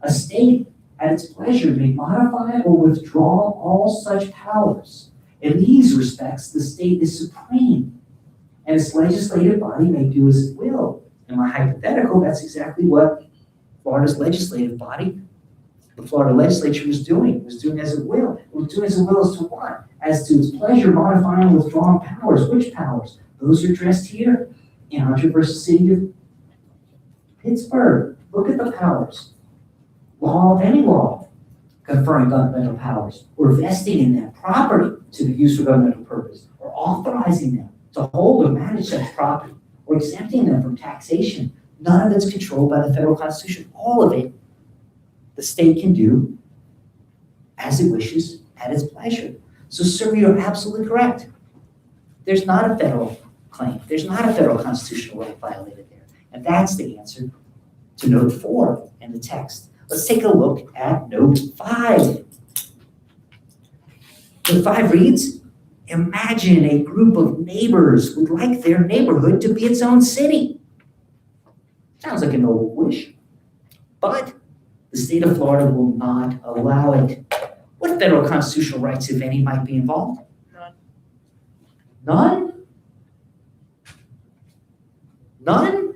A state at its pleasure may modify or withdraw all such powers. In these respects, the state is supreme, and its legislative body may do as it will. In my hypothetical, that's exactly what Florida's legislative body, the Florida legislature was doing as it will. It was doing as it will as to what? As to its pleasure, modifying or withdrawing powers. Which powers? Those are addressed here in Hunter versus City of Pittsburgh. Look at the powers. Law of any law conferring governmental powers, or vesting in them property to be used for governmental purpose, or authorizing them to hold or manage such property, or exempting them from taxation. None of it's controlled by the federal Constitution. All of it, the state can do as it wishes at its pleasure. So, sir, you're absolutely correct. There's not a federal claim. There's not a federal constitutional right violated there. And that's the answer to note 4 in the text. Let's take a look at note 5. Note 5 reads, imagine a group of neighbors would like their neighborhood to be its own city. Sounds like a noble wish, but the state of Florida will not allow it. What federal constitutional rights, if any, might be involved? None. None? None?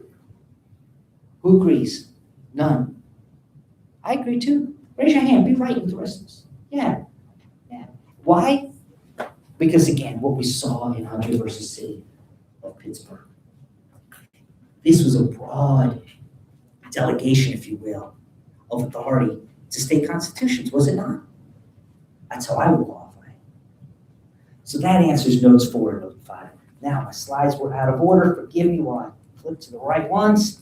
Who agrees? None. I agree too. Raise your hand, be right with the rest of us. Yeah. Why? Because again, what we saw in Hunter versus City of Pittsburgh. This was a broad delegation, if you will, of authority to state constitutions, was it not? That's how I would qualify it. So that answers notes 4 and note 5. Now, my slides were out of order. Forgive me while I flip to the right ones.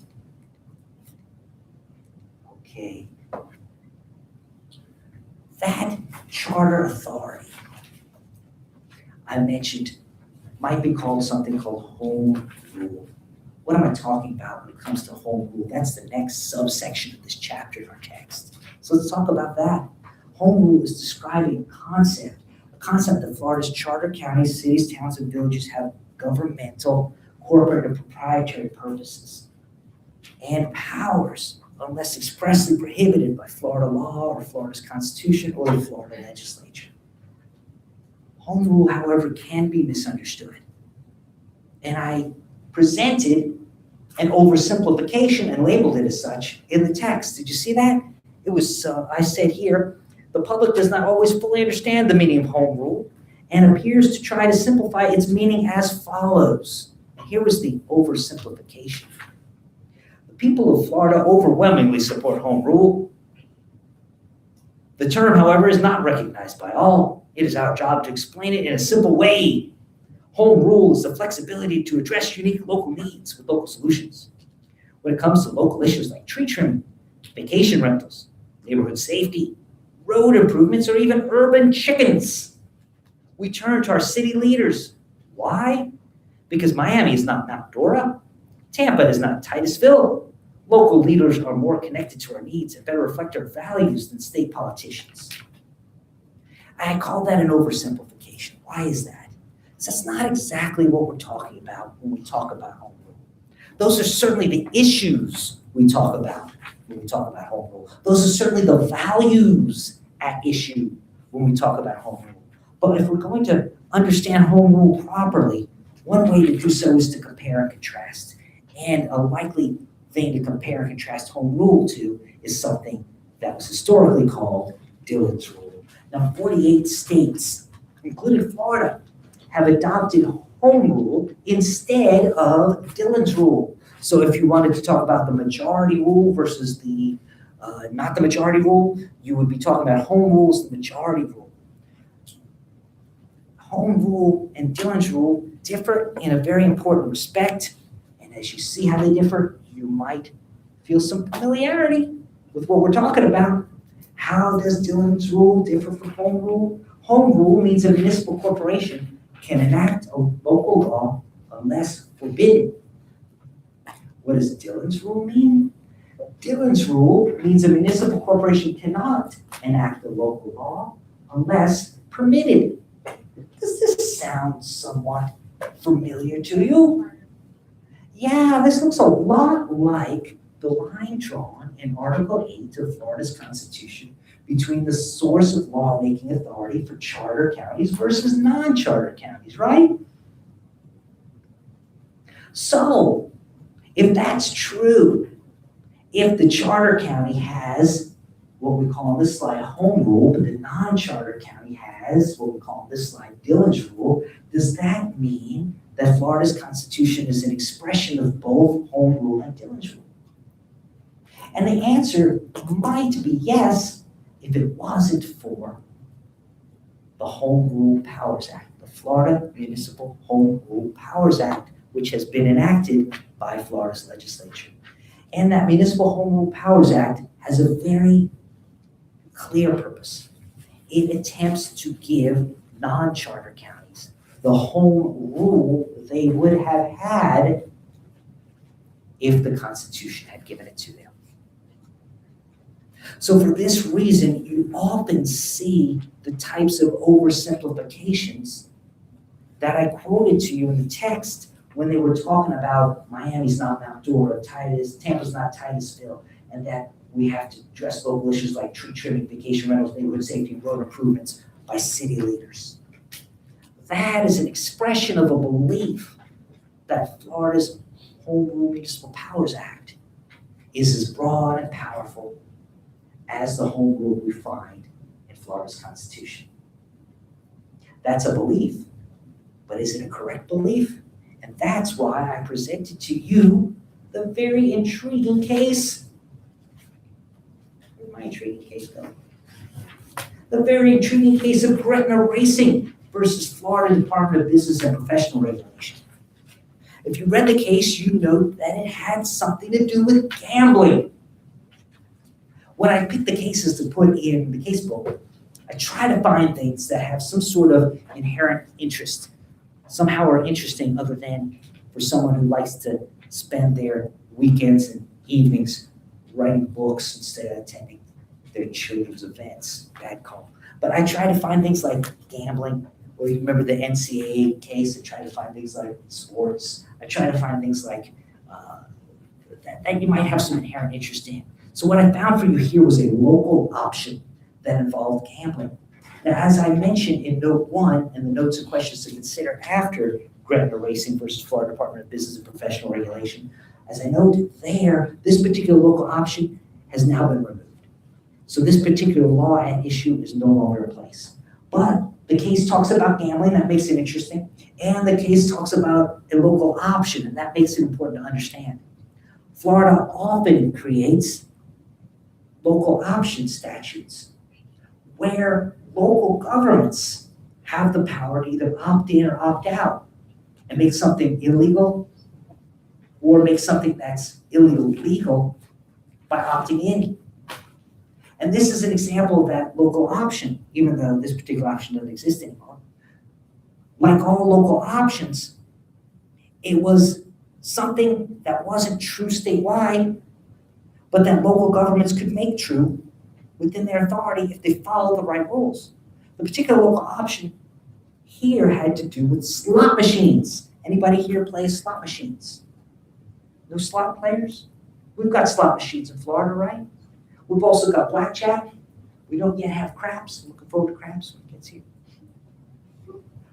Okay. That charter authority I mentioned might be called something called home rule. What am I talking about when it comes to home rule? That's the next subsection of this chapter in our text. So let's talk about that. Home rule is describing a concept that Florida's charter counties, cities, towns, and villages have governmental, corporate, and proprietary purposes and powers unless expressly prohibited by Florida law or Florida's Constitution or the Florida legislature. Home rule, however, can be misunderstood. And I presented an oversimplification and labeled it as such in the text. Did you see that? I said here, the public does not always fully understand the meaning of home rule and appears to try to simplify its meaning as follows. Here was the oversimplification. The people of Florida overwhelmingly support home rule. The term, however, is not recognized by all. It is our job to explain it in a simple way. Home rule is the flexibility to address unique local needs with local solutions. When it comes to local issues like tree trimming, vacation rentals, neighborhood safety, road improvements, or even urban chickens, we turn to our city leaders. Why? Because Miami is not Mount Dora. Tampa is not Titusville. Local leaders are more connected to our needs and better reflect our values than state politicians. I call that an oversimplification. Why is that? Because that's not exactly what we're talking about when we talk about home rule. Those are certainly the issues we talk about when we talk about home rule. Those are certainly the values at issue when we talk about home rule. But if we're going to understand home rule properly, one way to do so is to compare and contrast. And a likely thing to compare and contrast home rule to is something that was historically called Dillon's Rule. Now, 48 states, including Florida, have adopted home rule instead of Dillon's Rule. So if you wanted to talk about the majority rule versus the not the majority rule, you would be talking about home rule as the majority rule. Home rule and Dillon's Rule differ in a very important respect. And as you see how they differ, you might feel some familiarity with what we're talking about. How does Dillon's Rule differ from home rule? Home rule means a municipal corporation can enact a local law unless forbidden. What does Dillon's Rule mean? Dillon's Rule means a municipal corporation cannot enact a local law unless permitted. Does this sound somewhat familiar to you? Yeah, this looks a lot like the line drawn in Article 8 of Florida's Constitution between the source of lawmaking authority for charter counties versus non-charter counties, right? So, if that's true, if the charter county has what we call on this slide home rule, but the non-charter county has what we call on this slide Dillon's Rule, does that mean that Florida's Constitution is an expression of both home rule and Dillon's Rule? And the answer might be yes, if it wasn't for the Home Rule Powers Act, the Florida Municipal Home Rule Powers Act, which has been enacted by Florida's legislature. And that Municipal Home Rule Powers Act has a very clear purpose. It attempts to give non-charter counties the home rule they would have had if the Constitution had given it to them. So for this reason, you often see the types of oversimplifications that I quoted to you in the text when they were talking about Miami's not Mount Dora, Tampa's not Titusville, and that we have to address local issues like tree trimming, vacation rentals, neighborhood safety, road improvements by city leaders. That is an expression of a belief that Florida's Home Rule Municipal Powers Act is as broad and powerful as the home rule we find in Florida's Constitution. That's a belief, but is it a correct belief? And that's why I presented to you the very intriguing case. Where'd my intriguing case go? The very intriguing case of Gretna Racing versus Florida Department of Business and Professional Regulation. If you read the case, you note that it had something to do with gambling. When I picked the cases to put in the case book, I try to find things that have some sort of inherent interest, somehow are interesting other than for someone who likes to spend their weekends and evenings writing books instead of attending their children's events. Bad call. But I try to find things like gambling, or you remember the NCAA case, I try to find things like sports. I try to find things like that you might have some inherent interest in. So what I found for you here was a local option that involved gambling. Now, as I mentioned in note 1 and the notes and questions to consider after Gretna Racing versus Florida Department of Business and Professional Regulation, as I noted there, this particular local option has now been removed. So this particular law at issue is no longer in place. But the case talks about gambling, that makes it interesting. And the case talks about a local option, and that makes it important to understand. Florida often creates local option statutes where local governments have the power to either opt in or opt out and make something illegal or make something that's illegal legal by opting in. And this is an example of that local option, even though this particular option doesn't exist anymore. Like all local options, it was something that wasn't true statewide, but that local governments could make true within their authority if they follow the right rules. The particular local option here had to do with slot machines. Anybody here play slot machines? No slot players? We've got slot machines in Florida, right? We've also got blackjack. We don't yet have craps. I'm looking forward to craps when it gets here.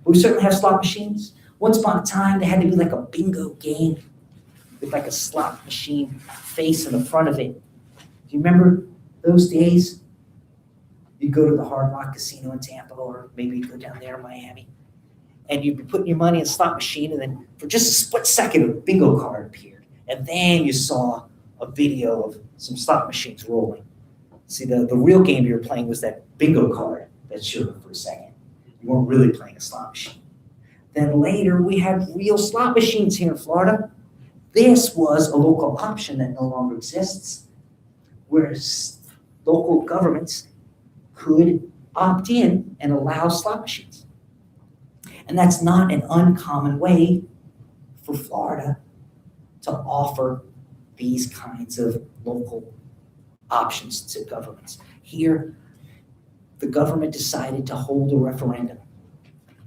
We certainly have slot machines. Once upon a time, there had to be like a bingo game with like a slot machine face in the front of it. Do you remember those days? You'd go to the Hard Rock Casino in Tampa, or maybe you'd go down there in Miami, and you'd be putting your money in a slot machine, and then for just a split second, a bingo card appeared. And then you saw a video of some slot machines rolling. See, the real game you were playing was that bingo card that showed up for a second. You weren't really playing a slot machine. Then later, we had real slot machines here in Florida. This was a local option that no longer exists, where local governments could opt in and allow slot machines. And that's not an uncommon way for Florida to offer these kinds of local options to governments. Here, the government decided to hold a referendum.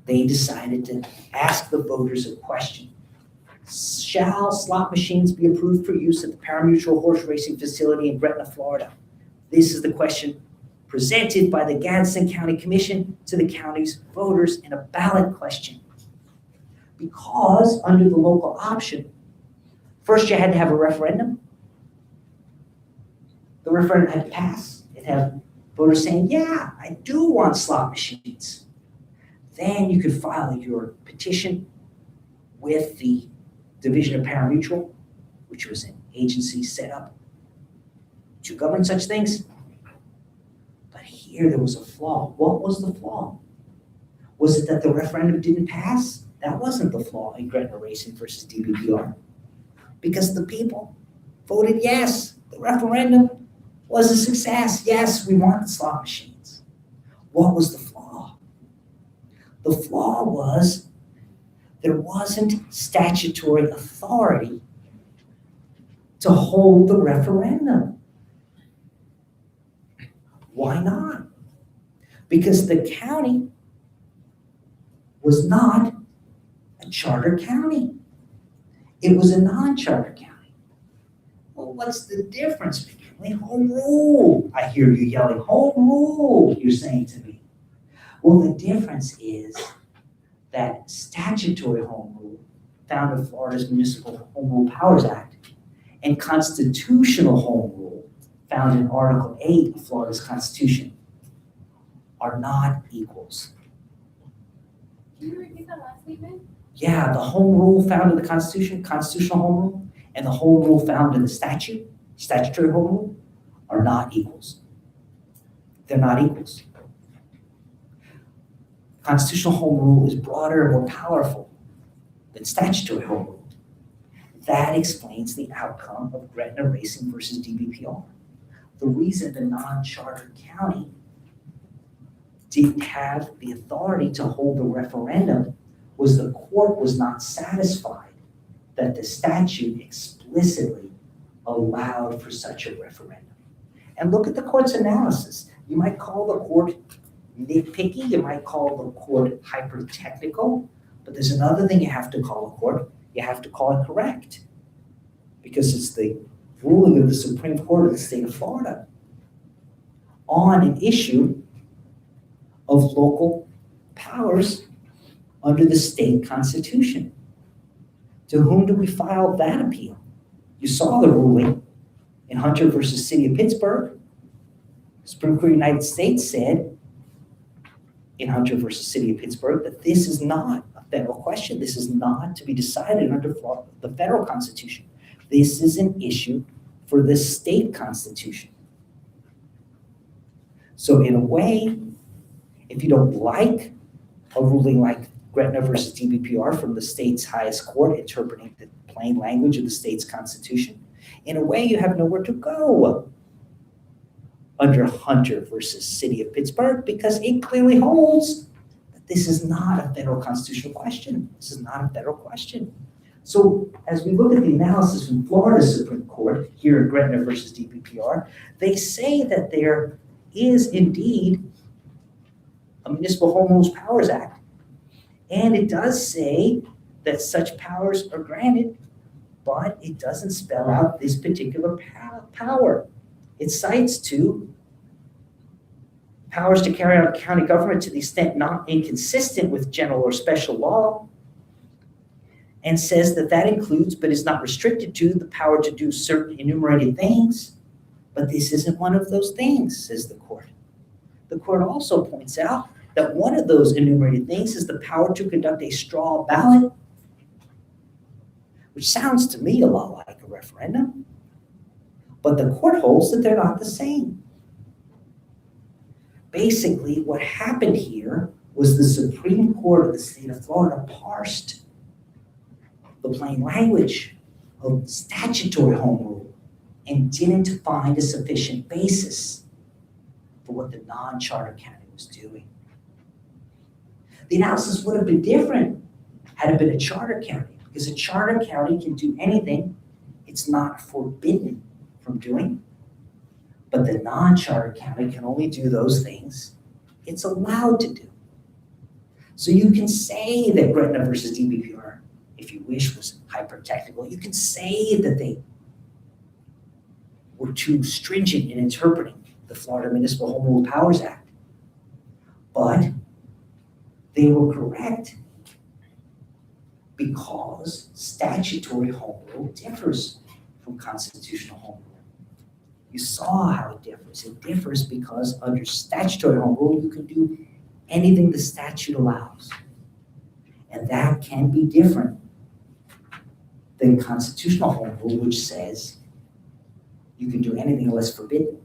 They decided to ask the voters a question. Shall slot machines be approved for use at the pari-mutuel horse racing facility in Gretna, Florida? This is the question presented by the Gadsden County Commission to the county's voters in a ballot question. Because under the local option, first you had to have a referendum. The referendum had to pass. It had voters saying, yeah, I do want slot machines. Then you could file your petition with the Division of Pari-mutuel, which was an agency set up to govern such things. But here there was a flaw. What was the flaw? Was it that the referendum didn't pass? That wasn't the flaw in Gretna Racing versus DBPR. Because the people voted yes. The referendum was a success. Yes, we want the slot machines. What was the flaw? The flaw was there wasn't statutory authority to hold the referendum. Why not? Because the county was not a charter county. It was a non-charter county. Well, what's the difference between home rule? I hear you yelling, home rule, you're saying to me. Well, the difference is that statutory home rule found in Florida's Municipal Home Rule Powers Act and constitutional home rule found in Article 8 of Florida's Constitution are not equals. Can you repeat that last statement? Yeah, the home rule found in the Constitution, constitutional home rule, and the home rule found in the statute, statutory home rule, are not equals. They're not equals. Constitutional home rule is broader and more powerful than statutory home rule. That explains the outcome of Gretna Racing versus DBPR. The reason the non-charter county didn't have the authority to hold the referendum was the court was not satisfied that the statute explicitly allowed for such a referendum. And look at the court's analysis. You might call the court nitpicky, you might call the court hyper-technical, but there's another thing you have to call a court. You have to call it correct, because it's the ruling of the Supreme Court of the state of Florida on an issue of local powers under the state constitution. To whom do we file that appeal? You saw the ruling in Hunter versus City of Pittsburgh. Supreme Court of the United States said in Hunter versus City of Pittsburgh that this is not a federal question. This is not to be decided under the federal Constitution. This is an issue for the state constitution. So in a way, if you don't like a ruling like Gretna versus DBPR from the state's highest court interpreting the plain language of the state's constitution, in a way you have nowhere to go under Hunter versus City of Pittsburgh because it clearly holds that this is not a federal constitutional question. This is not a federal question. So as we look at the analysis from Florida Supreme Court here in Gretna versus DBPR, they say that there is indeed a Municipal Home Rules Powers Act. And it does say that such powers are granted, but it doesn't spell out this particular power. It cites to powers to carry out county government to the extent not inconsistent with general or special law, and says that that includes, but is not restricted to, the power to do certain enumerated things. But this isn't one of those things, says the court. The court also points out that one of those enumerated things is the power to conduct a straw ballot, which sounds to me a lot like a referendum. But the court holds that they're not the same. Basically, what happened here was the Supreme Court of the state of Florida parsed the plain language of statutory home rule and didn't find a sufficient basis for what the non-charter county was doing. The analysis would have been different had it been a charter county, because a charter county can do anything it's not forbidden from doing, but the non-charter county can only do those things it's allowed to do. So you can say that Gretna versus DBPR, if you wish, was hyper-technical. You can say that they were too stringent in interpreting the Florida Municipal Home Rule Powers Act. But they were correct because statutory home rule differs from constitutional home rule. You saw how it differs. It differs because under statutory home rule, you can do anything the statute allows. And that can be different than constitutional home rule, which says you can do anything unless forbidden.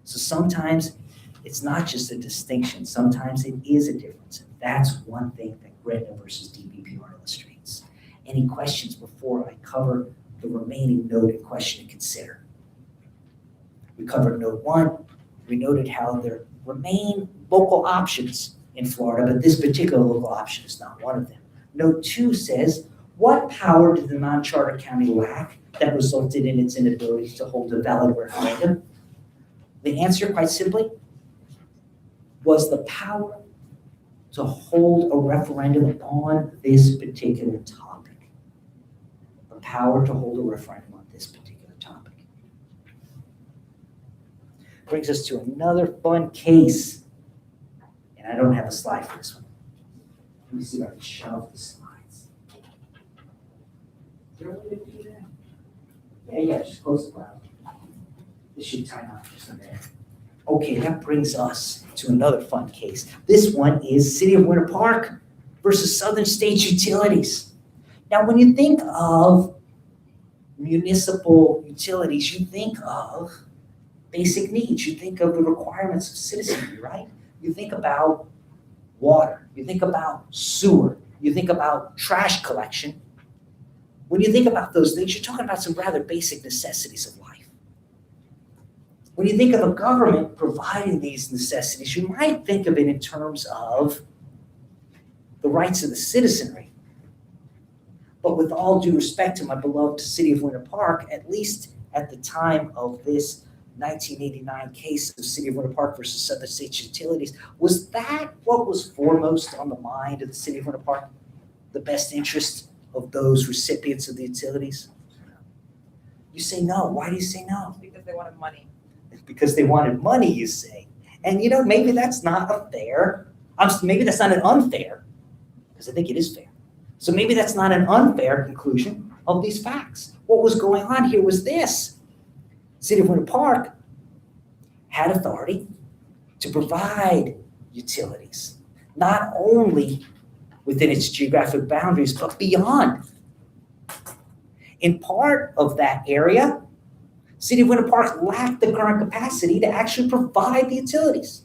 So sometimes it's not just a distinction. Sometimes it is a difference. And that's one thing that Gretna versus DBPR illustrates. Any questions before I cover the remaining note in question to consider? We covered note 1. We noted how there remain local options in Florida, but this particular local option is not one of them. Note 2 says, what power did the non-charter county lack that resulted in its inability to hold a valid referendum? The answer, quite simply, was the power to hold a referendum on this particular topic. The power to hold a referendum on this particular topic. Brings us to another fun case. And I don't have a slide for this one. Let me see if I can shove the slides. Is there a way to do that? Yeah, just close the cloud. This should time out just a minute. Okay, that brings us to another fun case. This one is City of Winter Park versus Southern States Utilities. Now, when you think of municipal utilities, you think of basic needs. You think of the requirements of citizenry, right? You think about water. You think about sewer. You think about trash collection. When you think about those things, you're talking about some rather basic necessities of life. When you think of a government providing these necessities, you might think of it in terms of the rights of the citizenry. But with all due respect to my beloved City of Winter Park, at least at the time of this 1989 case of City of Winter Park versus Southern States Utilities, was that what was foremost on the mind of the City of Winter Park? The best interest of those recipients of the utilities? You say no. Why do you say no? Because they wanted money. Because they wanted money, you say. And maybe that's not a fair, maybe that's not an unfair, because I think it is fair. So maybe that's not an unfair conclusion of these facts. What was going on here was this. City of Winter Park had authority to provide utilities, not only within its geographic boundaries, but beyond. In part of that area, City of Winter Park lacked the current capacity to actually provide the utilities.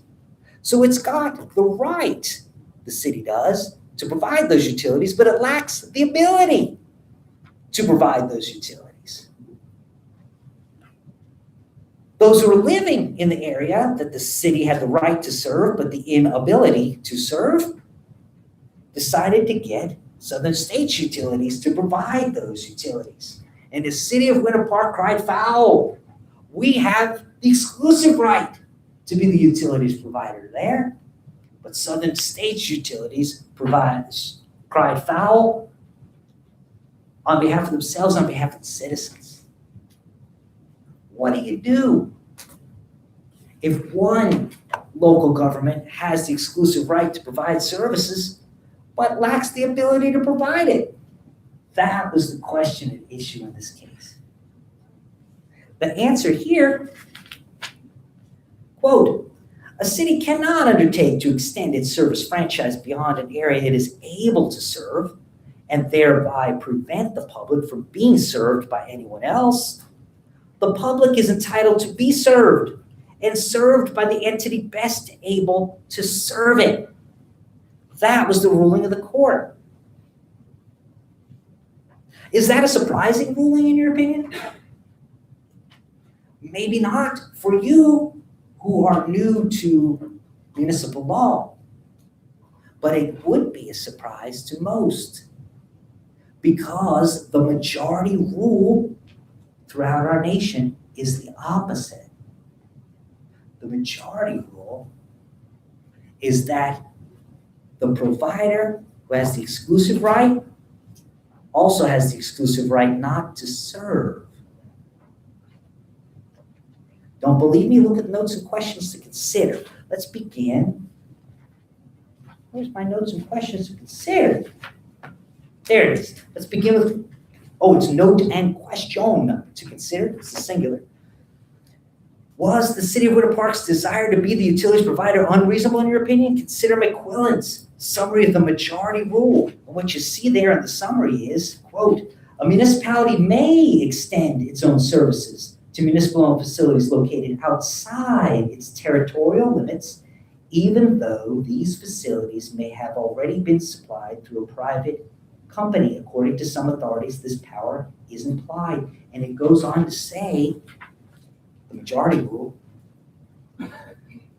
So it's got the right, the city does, to provide those utilities, but it lacks the ability to provide those utilities. Those who are living in the area that the city had the right to serve, but the inability to serve, decided to get Southern States Utilities to provide those utilities. And the City of Winter Park cried foul. We have the exclusive right to be the utilities provider there, but Southern States Utilities cried foul on behalf of themselves, on behalf of the citizens. What do you do if one local government has the exclusive right to provide services but lacks the ability to provide it? That was the question at issue in this case. The answer here, quote, a city cannot undertake to extend its service franchise beyond an area it is able to serve and thereby prevent the public from being served by anyone else. The public is entitled to be served and served by the entity best able to serve it. That was the ruling of the court. Is that a surprising ruling in your opinion? Maybe not for you who are new to municipal law, but it would be a surprise to most because the majority rule throughout our nation is the opposite. The majority rule is that the provider who has the exclusive right also has the exclusive right not to serve. Don't believe me? Look at notes and questions to consider. Let's begin. Where's my notes and questions to consider? There it is. Let's begin with, it's note and question to consider. It's a singular. Was the City of Winter Park's desire to be the utilities provider unreasonable in your opinion? Consider McQuillan's summary of the majority rule. And what you see there in the summary is, quote, a municipality may extend its own services to municipal-owned facilities located outside its territorial limits, even though these facilities may have already been supplied through a private company. According to some authorities, this power is implied. And it goes on to say, the majority rule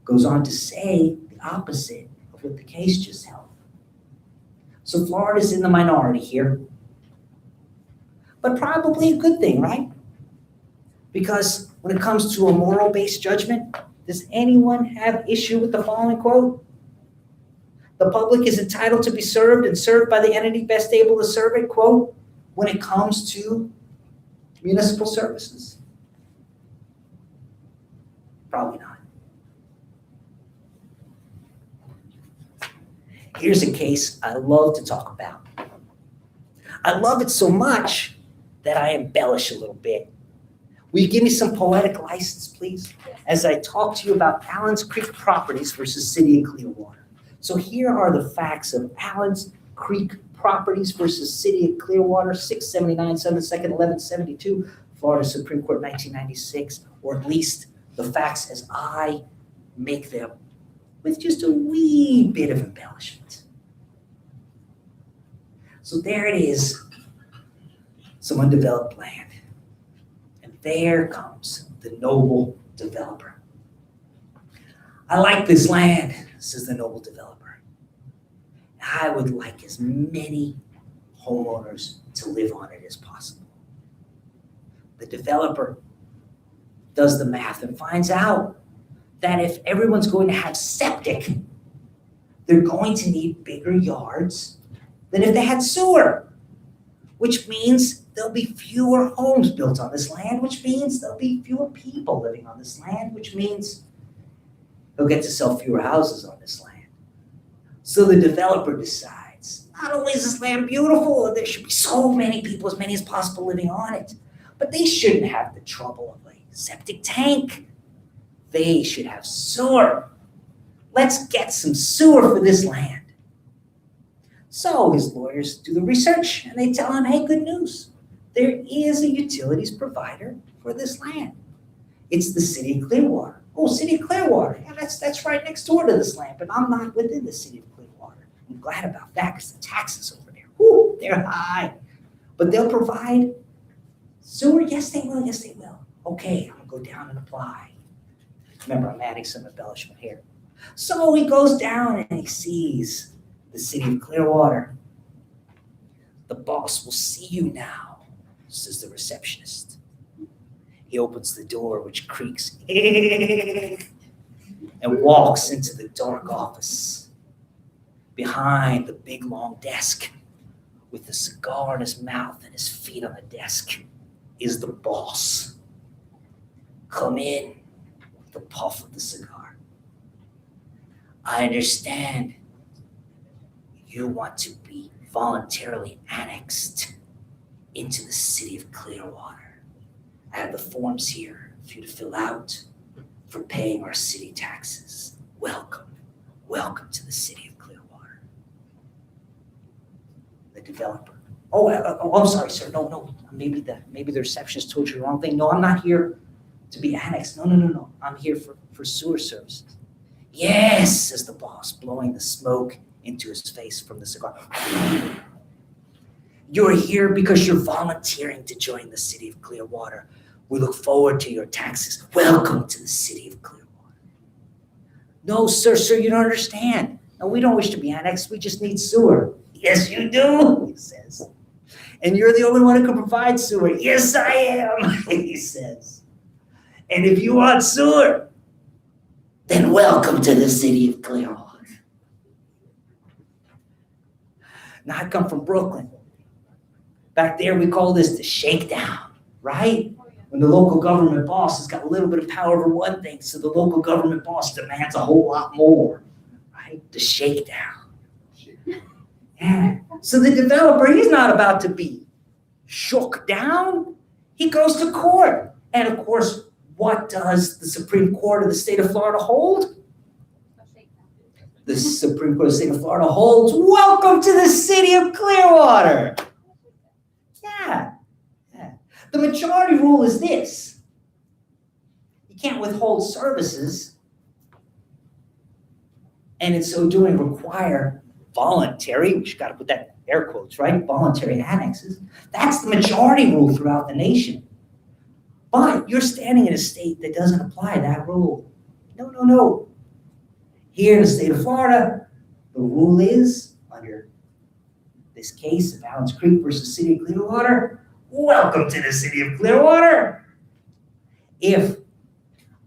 goes on to say the opposite of what the case just held. So Florida's in the minority here, but probably a good thing, right? Because when it comes to a moral-based judgment, does anyone have issue with the following quote? The public is entitled to be served and served by the entity best able to serve it, quote, when it comes to municipal services. Probably not. Here's a case I love to talk about. I love it so much that I embellish a little bit. Will you give me some poetic license, please, as I talk to you about Allen's Creek Properties versus City of Clearwater? So here are the facts of Allen's Creek Properties versus City of Clearwater, 679 7th 2nd 1172, Florida Supreme Court 1996, or at least the facts as I make them, with just a wee bit of embellishment. So there it is, some undeveloped land. And there comes the noble developer. I like this land, says the noble developer. I would like as many homeowners to live on it as possible. The developer does the math and finds out that if everyone's going to have septic, they're going to need bigger yards than if they had sewer, which means there'll be fewer homes built on this land, which means there'll be fewer people living on this land, which means they'll get to sell fewer houses on this land. So the developer decides, not only is this land beautiful, there should be so many people, as many as possible living on it, but they shouldn't have the trouble of a septic tank. they should have sewer. Let's get some sewer for this land. So his lawyers do the research and they tell him, hey, good news. There is a utilities provider for this land. It's the city of Clearwater. Oh, city of Clearwater. Yeah, that's right next door to this land, but I'm not within the city of Clearwater. I'm glad about that because the taxes over there, whoo, they're high. But they'll provide sewer. Yes, they will. Yes, they will. Okay, I'm gonna go down and apply. Remember, I'm adding some embellishment here. So he goes down and he sees the city of Clearwater. The boss will see you now, says the receptionist. He opens the door, which creaks, and walks into the dark office. Behind the big long desk, with a cigar in his mouth and his feet on the desk, is the boss. Come in, the puff of the cigar. I understand you want to be voluntarily annexed into the city of Clearwater. I have the forms here for you to fill out for paying our city taxes. Welcome, welcome to the city of Clearwater. The developer. I'm sorry, sir. No. Maybe the receptionist told you the wrong thing. No, I'm not here to be annexed. No. I'm here for sewer services. Yes, says the boss, blowing the smoke into his face from the cigar. You're here because you're volunteering to join the city of Clearwater. We look forward to your taxes. Welcome to the city of Clearwater. No, sir, you don't understand. No, we don't wish to be annexed. We just need sewer. Yes, you do, he says. And you're the only one who can provide sewer. Yes, I am, he says. And if you want sewer, then welcome to the city of Clearwater. Now, I come from Brooklyn. Back there, we call this the shakedown, right? When the local government boss has got a little bit of power over one thing, so the local government boss demands a whole lot more, right? The shakedown. Yeah. So the developer, he's not about to be shook down. He goes to court. And of course, what does the Supreme Court of the state of Florida hold? The Supreme Court of the state of Florida holds, welcome to the city of Clearwater. Yeah. The majority rule is this. You can't withhold services and in so doing require voluntary, we got to put that air quotes, right? Voluntary annexes. That's the majority rule throughout the nation. But you're standing in a state that doesn't apply that rule. No. Here in the state of Florida, the rule is, under this case of Allen's Creek versus City of Clearwater, welcome to the city of Clearwater. If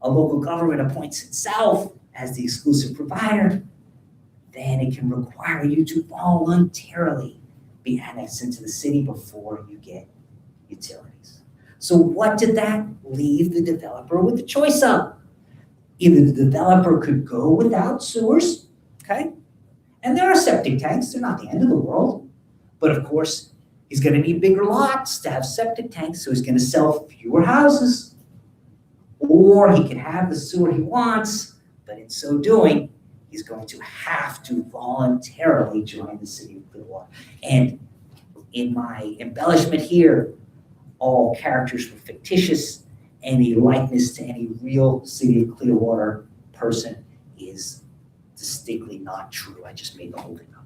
a local government appoints itself as the exclusive provider, then it can require you to voluntarily be annexed into the city before you get utilities. So what did that leave the developer with the choice of? Either the developer could go without sewers, okay? And there are septic tanks, they're not the end of the world. But of course, he's gonna need bigger lots to have septic tanks, so he's gonna sell fewer houses. Or he can have the sewer he wants, but in so doing, he's going to have to voluntarily join the city of Clearwater. And in my embellishment here, all characters were fictitious. Any likeness to any real city of Clearwater person is distinctly not true. I just made the whole thing up.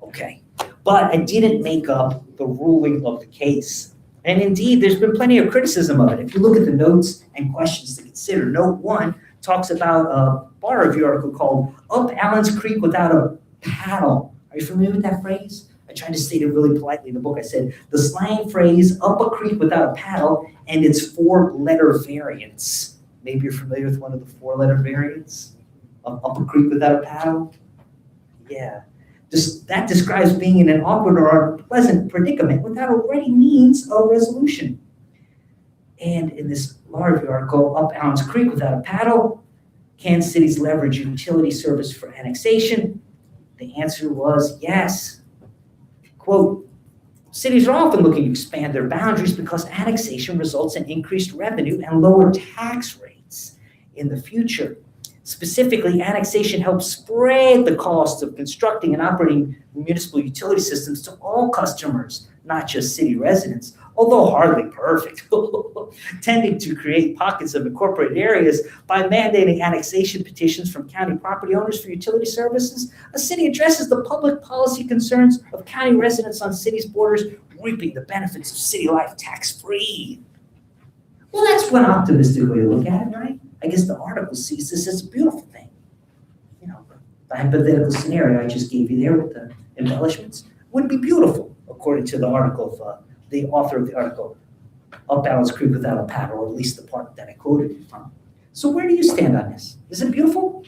Okay. But I didn't make up the ruling of the case. And indeed, there's been plenty of criticism of it. If you look at the notes and questions to consider, note 1 talks about a bar review article called Up Allen's Creek Without a Paddle. Are you familiar with that phrase? I tried to state it really politely in the book. I said, the slang phrase, up a creek without a paddle, and its 4-letter variants. Maybe you're familiar with one of the 4-letter variants? Up a creek without a paddle? Yeah. That describes being in an awkward or unpleasant predicament without a ready means of resolution. And in this law review article, Up Allen's Creek Without a Paddle, can cities leverage utility service for annexation? The answer was yes. Quote, cities are often looking to expand their boundaries because annexation results in increased revenue and lower tax rates. in the future. Specifically, annexation helps spread the cost of constructing and operating municipal utility systems to all customers, not just city residents, although hardly perfect, tending to create pockets of incorporated areas by mandating annexation petitions from county property owners for utility services. A city addresses the public policy concerns of county residents on city's borders, reaping the benefits of city life tax-free. Well, that's one optimistic way to look at it, right? I guess the article sees this as a beautiful thing. You know, the hypothetical scenario I just gave you there with the embellishments would be beautiful, according to the article of the author of the article, Up Allen's Creek Without a Paddle, or at least the part that I quoted it from. So where do you stand on this? Is it beautiful?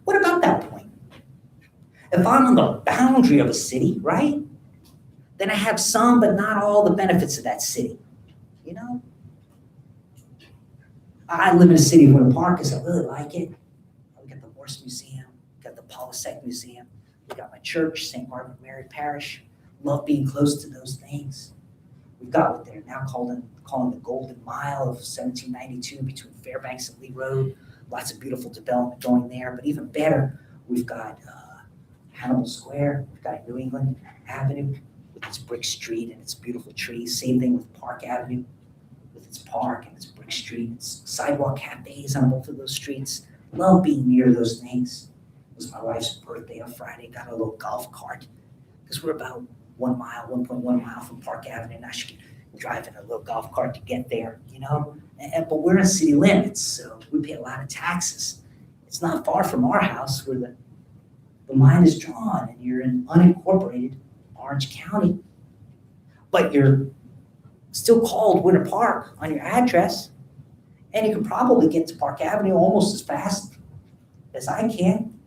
What about that point? If I'm on the boundary of a city, right, then I have some but not all the benefits of that city, you know? I live in a city of Winter Park because I really like it. We got the Horse Museum, got the Polisek Museum, we got my church, St. Margaret Mary Parish. Love being close to those things. We've got what they're now calling the Golden Mile of 1792 between Fairbanks and Lee Road. Lots of beautiful development going there, but even better, we've got Hannibal Square, we've got New England Avenue with its brick street and its beautiful trees. Same thing with Park Avenue with its park and its brick street. It's sidewalk cafes on both of those streets. Love being near those things. It was my wife's birthday on Friday. Got a little golf cart because we're about 1 mile, 1.1 mile from Park Avenue. Now she can drive in a little golf cart to get there, you know? But we're in city limits, so we pay a lot of taxes. It's not far from our house where the line is drawn, and you're in unincorporated Orange County. But you're still called Winter Park on your address, and you can probably get to Park Avenue almost as fast as I can,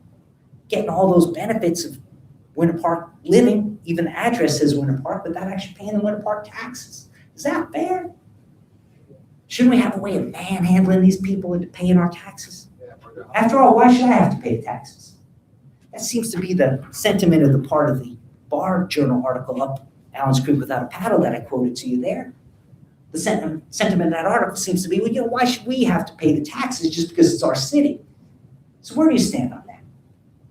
getting all those benefits of Winter Park living. Even the address says Winter Park, without actually paying the Winter Park taxes. Is that fair? Shouldn't we have a way of manhandling these people into paying our taxes? After all, why should I have to pay the taxes? That seems to be the sentiment of the part of the Bar Journal article Up Allen's Creek Without a Paddle that I quoted to you there. The sentiment of that article seems to be, well, you know, why should we have to pay the taxes just because it's our city? So where do you stand on that?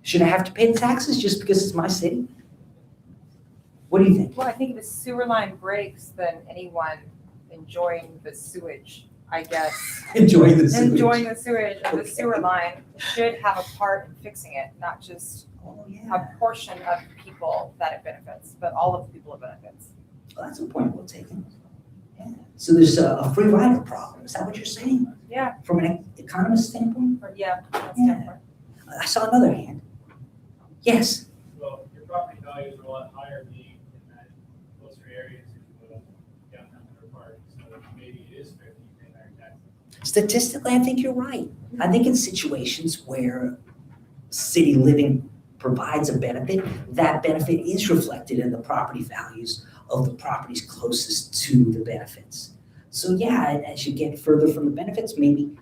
Should I have to pay the taxes just because it's my city? What do you think? Well, I think if the sewer line breaks, then anyone enjoying the sewage, I guess, Enjoying the sewage. enjoying the sewage of the Okay. sewer line should have a part in fixing it, not just Oh, yeah. a portion of people that it benefits, but all of the people it benefits. Well, that's a point well taken. Yeah. So there's a free rider problem. Is that what you're saying? Yeah. From an economist standpoint? Yeah, that's Yeah. different. I saw another hand. Yes. Well, your property values are a lot higher being in that closer areas, if you will, downtown Winter Park. So maybe it is fair that you pay higher taxes. Statistically, I think you're right. I think in situations where city living provides a benefit, that benefit is reflected in the property values of the properties closest to the benefits. So yeah, as you get further from the benefits, maybe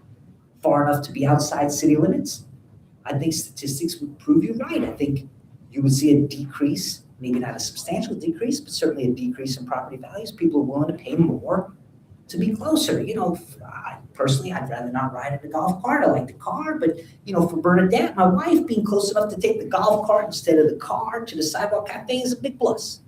far enough to be outside city limits, I think statistics would prove you right. I think you would see a decrease, maybe not a substantial decrease, but certainly a decrease in property values. People are willing to pay more to be closer. You know, personally, I'd rather not ride in a golf cart. I like the car, but you know, for Bernadette, my wife, being close enough to take the golf cart instead of the car to the sidewalk cafe is a big plus.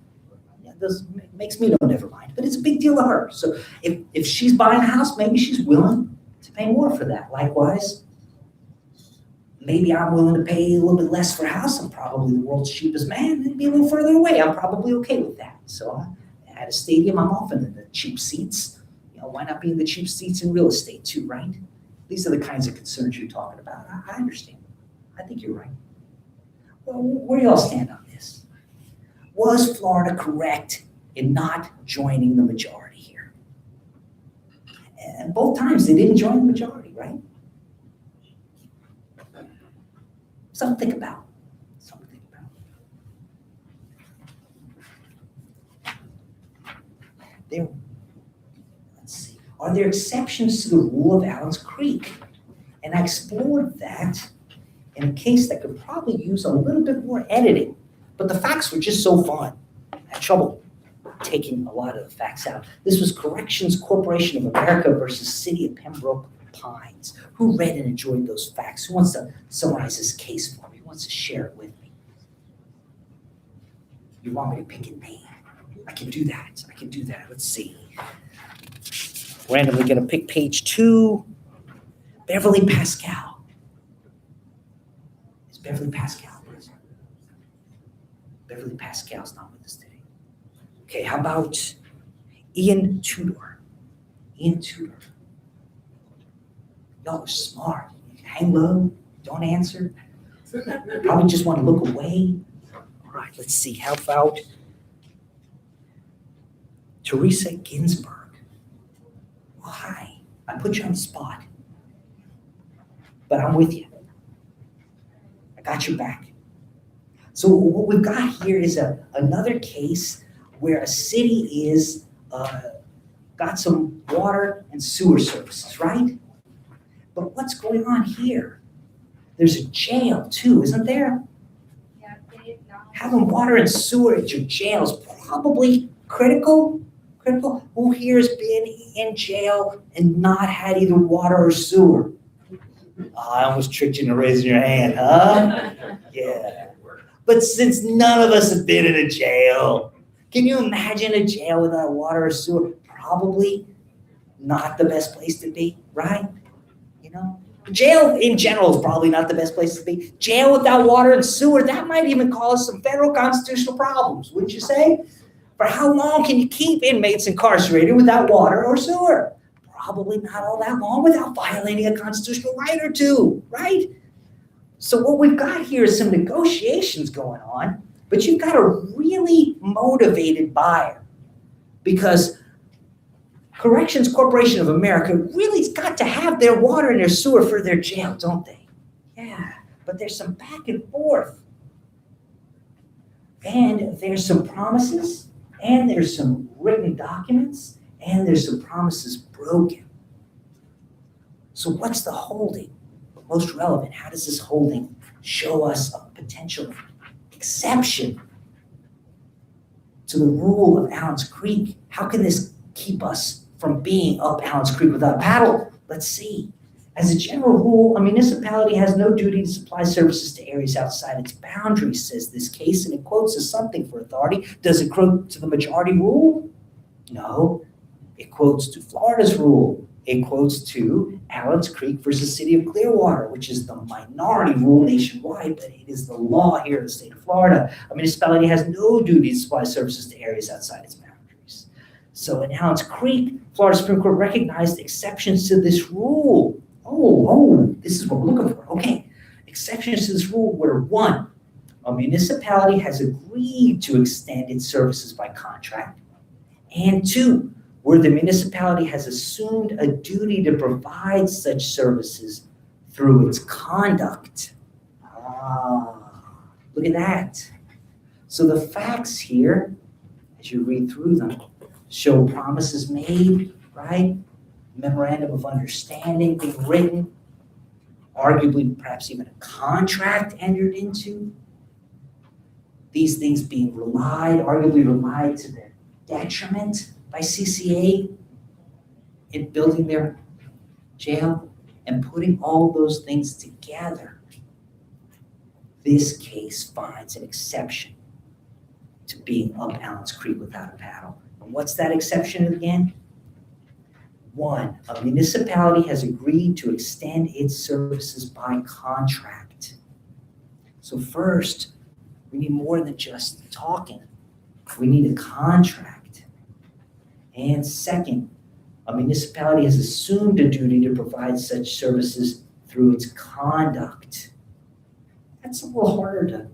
Yeah, it makes me no never mind, but it's a big deal to her. So if she's buying a house, maybe she's willing to pay more for that. Likewise, maybe I'm willing to pay a little bit less for a house. I'm probably the world's cheapest man and be a little further away. I'm probably okay with that. So at a stadium, I'm often in the cheap seats. You know, why not be in the cheap seats in real estate too, right? These are the kinds of concerns you're talking about. I understand. I think you're right. Well, where do y'all stand on this? Was Florida correct in not joining the majority here? And both times they didn't join the majority, right? Something to think about. Something to think about. Let's see. Are there exceptions to the rule of Allen's Creek? And I explored that in a case that could probably use a little bit more editing. But the facts were just so fun. I had trouble taking a lot of the facts out. This was Corrections Corporation of America versus City of Pembroke Pines. Who read and enjoyed those facts? Who wants to summarize this case for me? Who wants to share it with me? You want me to pick a name? I can do that. Let's see. Randomly gonna pick page 2. Beverly Pascal. Is Beverly Pascal present? Beverly Pascal's not with us today. Okay, how about Ian Tudor? Ian Tudor. Y'all are smart. You can hang low, don't answer. Probably just want to look away. All right, let's see. How about Teresa Ginsburg? Well, hi. I put you on the spot. But I'm with you. I got your back. So what we've got here is another case where a city is got some water and sewer services, right? But what's going on here? There's a jail too, isn't there? Yeah, they acknowledge. Having water and sewer at your jail is probably critical. Who here has been in jail and not had either water or sewer? Oh, I almost tricked you into raising your hand, huh? Yeah. But since none of us have been in a jail, can you imagine a jail without water or sewer? Probably not the best place to be, right? You know? Jail in general is probably not the best place to be. Jail without water and sewer, that might even cause some federal constitutional problems, wouldn't you say? For how long can you keep inmates incarcerated without water or sewer? Probably not all that long without violating a constitutional right or two, right? So what we've got here is some negotiations going on, but you've got a really motivated buyer because Corrections Corporation of America really's got to have their water and their sewer for their jail, don't they? Yeah, but there's some back and forth. And there's some promises, and there's some written documents, and there's some promises broken. So what's the holding? Most relevant, how does this holding show us a potential exception to the rule of Allen's Creek? How can this keep us from being up Allen's Creek without a paddle? Let's see. As a general rule, a municipality has no duty to supply services to areas outside its boundaries, says this case, and it quotes as something for authority. Does it quote to the majority rule? No. It quotes to Florida's rule. It quotes to Allen's Creek versus City of Clearwater, which is the minority rule nationwide, but it is the law here in the state of Florida. A municipality has no duty to supply services to areas outside its boundaries. So in Allen's Creek, Florida Supreme Court recognized exceptions to this rule. Oh, this is what we're looking for. Okay. Exceptions to this rule were 1, a municipality has agreed to extend its services by contract, and 2, where the municipality has assumed a duty to provide such services through its conduct. Look at that. So the facts here, as you read through them, show promises made, right? Memorandum of understanding being written, arguably perhaps even a contract entered into. These things being arguably relied to their detriment by CCA in building their jail and putting all those things together. This case finds an exception to being up Allen's Creek without a paddle. And what's that exception again? 1, a municipality has agreed to extend its services by contract. So first, we need more than just talking. We need a contract. And second, a municipality has assumed a duty to provide such services through its conduct. That's a little harder to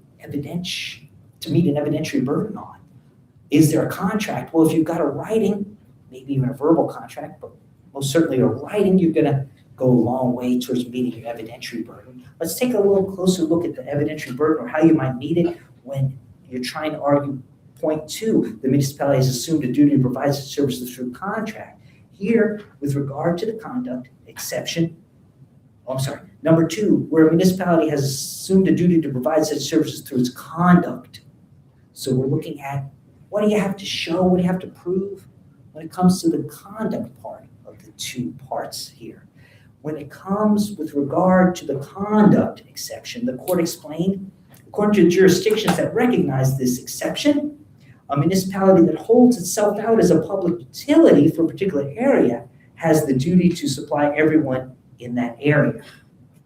meet an evidentiary burden on. Is there a contract? Well, if you've got a writing, maybe even a verbal contract, but most certainly a writing, you're gonna go a long way towards meeting your evidentiary burden. Let's take a little closer look at the evidentiary burden or how you might meet it when you're trying to argue point 2, the municipality has assumed a duty to provide such services through contract. Here, with regard to the conduct exception, number 2, where a municipality has assumed a duty to provide such services through its conduct. So we're looking at What do you have to show? What do you have to prove? When it comes to the conduct part of the two parts here. When it comes with regard to the conduct exception, the court explained, according to jurisdictions that recognize this exception, a municipality that holds itself out as a public utility for a particular area has the duty to supply everyone in that area.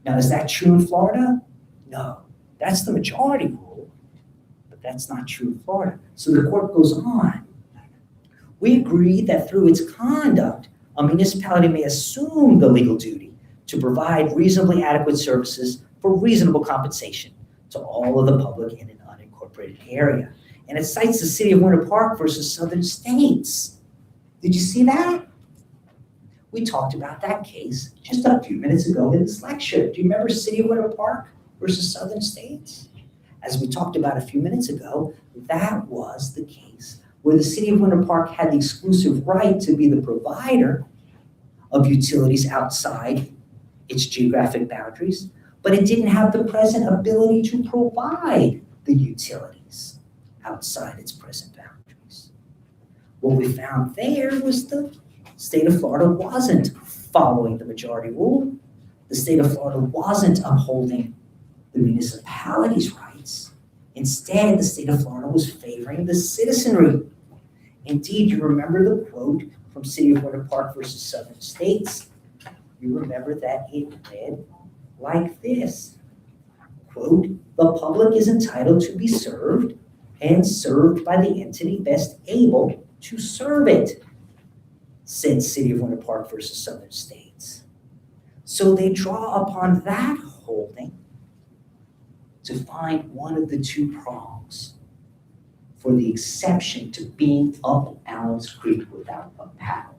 Now, is that true in Florida? No, that's the majority rule, but that's not true in Florida. So the court goes on. We agree that through its conduct, a municipality may assume the legal duty to provide reasonably adequate services for reasonable compensation to all of the public in an unincorporated area. And it cites the city of Winter Park versus Southern States. Did you see that? We talked about that case just a few minutes ago in this lecture. Do you remember City of Winter Park versus Southern States? As we talked about a few minutes ago, that was the case where the City of Winter Park had the exclusive right to be the provider of utilities outside its geographic boundaries, but it didn't have the present ability to provide the utilities outside its present boundaries. What we found there was the state of Florida wasn't following the majority rule. The state of Florida wasn't upholding the municipality's rights. Instead, the state of Florida was favoring the citizenry. Indeed, you remember the quote from City of Winter Park versus Southern States. You remember that it read like this, quote, "The public is entitled to be served and served by the entity best able to serve it," said City of Winter Park versus Southern States. So they draw upon that holding to find one of the two prongs for the exception to being up Allen's Creek without a paddle.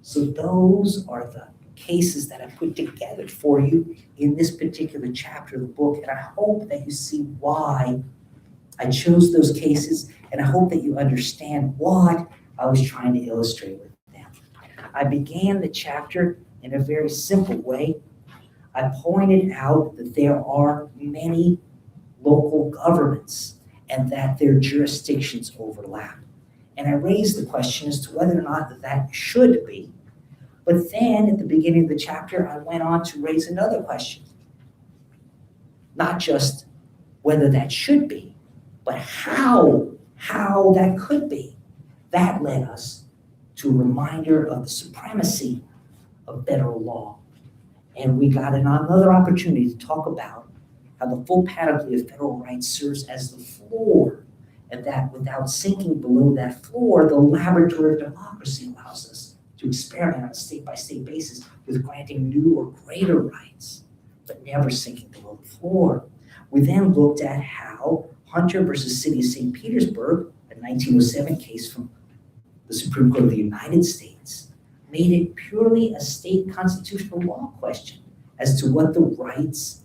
So those are the cases that I put together for you in this particular chapter of the book, and I hope that you see why I chose those cases, and I hope that you understand what I was trying to illustrate with them. I began the chapter in a very simple way. I pointed out that there are many local governments and that their jurisdictions overlap. And I raised the question as to whether or not that should be. But then at the beginning of the chapter, I went on to raise another question. Not just whether that should be, but how that could be. That led us to a reminder of the supremacy of federal law. And we got another opportunity to talk about how the full panoply of federal rights serves as the floor, and that without sinking below that floor, the laboratory of democracy allows us to experiment on a state-by-state basis with granting new or greater rights, but never sinking below the floor. We then looked at how Hunter versus City of St. Petersburg, a 1907 case from the Supreme Court of the United States, made it purely a state constitutional law question as to what the rights,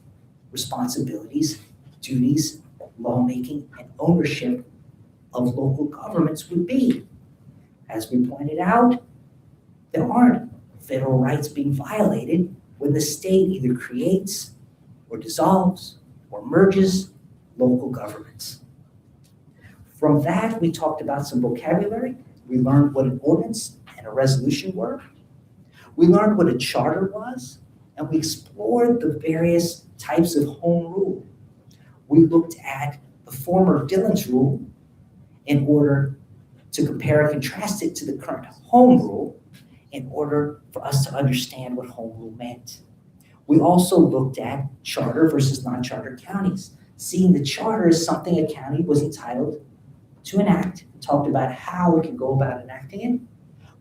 responsibilities, duties, lawmaking, and ownership of local governments would be. As we pointed out, there aren't federal rights being violated when the state either creates or dissolves or merges local governments. From that, we talked about some vocabulary. We learned what an ordinance and a resolution were. We learned what a charter was, and we explored the various types of home rule. We looked at the former Dillon's rule in order to compare and contrast it to the current home rule in order for us to understand what home rule meant. We also looked at charter versus non-charter counties, seeing the charter as something a county was entitled to enact, talked about how it could go about enacting it.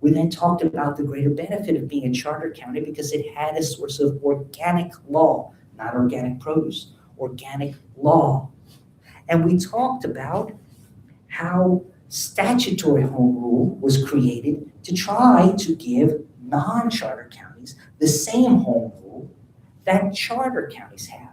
We then talked about the greater benefit of being a charter county because it had a source of organic law, not organic produce, organic law. And we talked about how statutory home rule was created to try to give non-charter counties the same home rule that charter counties have.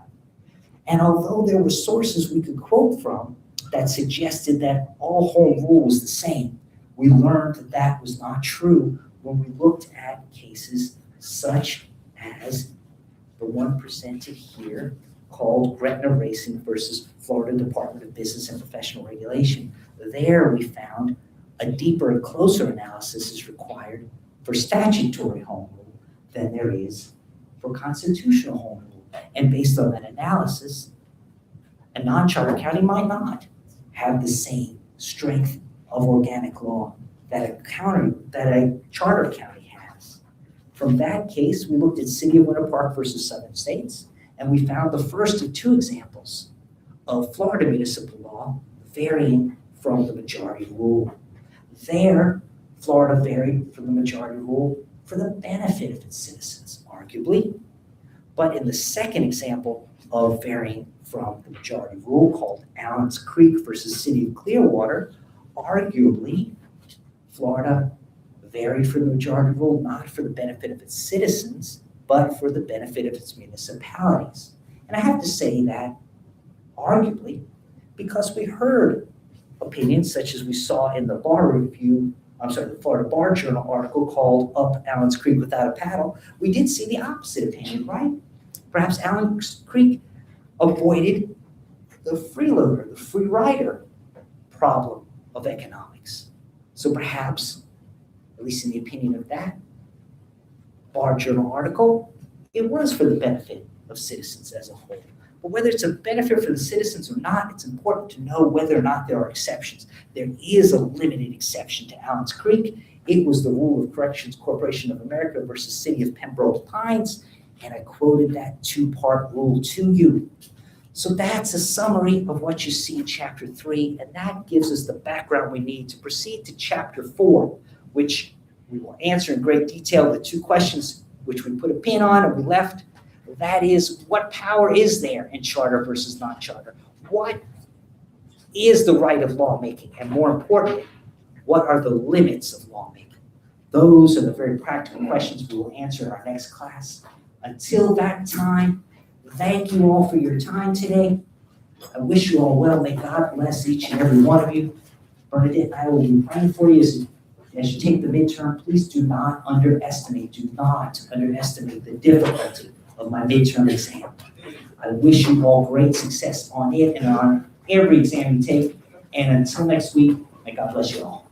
And although there were sources we could quote from that suggested that all home rule was the same, we learned that that was not true when we looked at cases such as the one presented here called Gretna Racing versus Florida Department of Business and Professional Regulation. There we found a deeper and closer analysis is required for statutory home rule than there is for constitutional home rule. And based on that analysis, a non-charter county might not have the same strength of organic law that a charter county has. From that case, we looked at City of Winter Park versus Southern States, and we found the first of two examples of Florida municipal law varying from the majority rule. There, Florida varied from the majority rule for the benefit of its citizens, arguably. But in the second example of varying from the majority rule, called Allen's Creek versus City of Clearwater, arguably, Florida varied from the majority rule not for the benefit of its citizens, but for the benefit of its municipalities. And I have to say that, arguably, because we heard opinions such as we saw in the the Florida Bar Journal article called Up Allen's Creek Without a Paddle, we did see the opposite opinion, right? Perhaps Allen's Creek avoided the freeloader, the free rider problem of economics. So perhaps, at least in the opinion of that Bar Journal article, it was for the benefit of citizens as a whole. But whether it's a benefit for the citizens or not, it's important to know whether or not there are exceptions. There is a limited exception to Allen's Creek. It was the Rule of Corrections Corporation of America versus City of Pembroke Pines, and I quoted that two-part rule to you. So that's a summary of what you see in Chapter 3, and that gives us the background we need to proceed to Chapter 4, which we will answer in great detail the two questions which we put a pin on and we left. That is, what power is there in charter versus non-charter? What is the right of lawmaking? And more importantly, what are the limits of lawmaking? Those are the very practical questions we will answer in our next class. Until that time, thank you all for your time today. I wish you all well. May God bless each and every one of you. Bernadette and I will be praying for you as you take the midterm. Please do not underestimate the difficulty of my midterm exam. I wish you all great success on it and on every exam you take. And until next week, may God bless you all.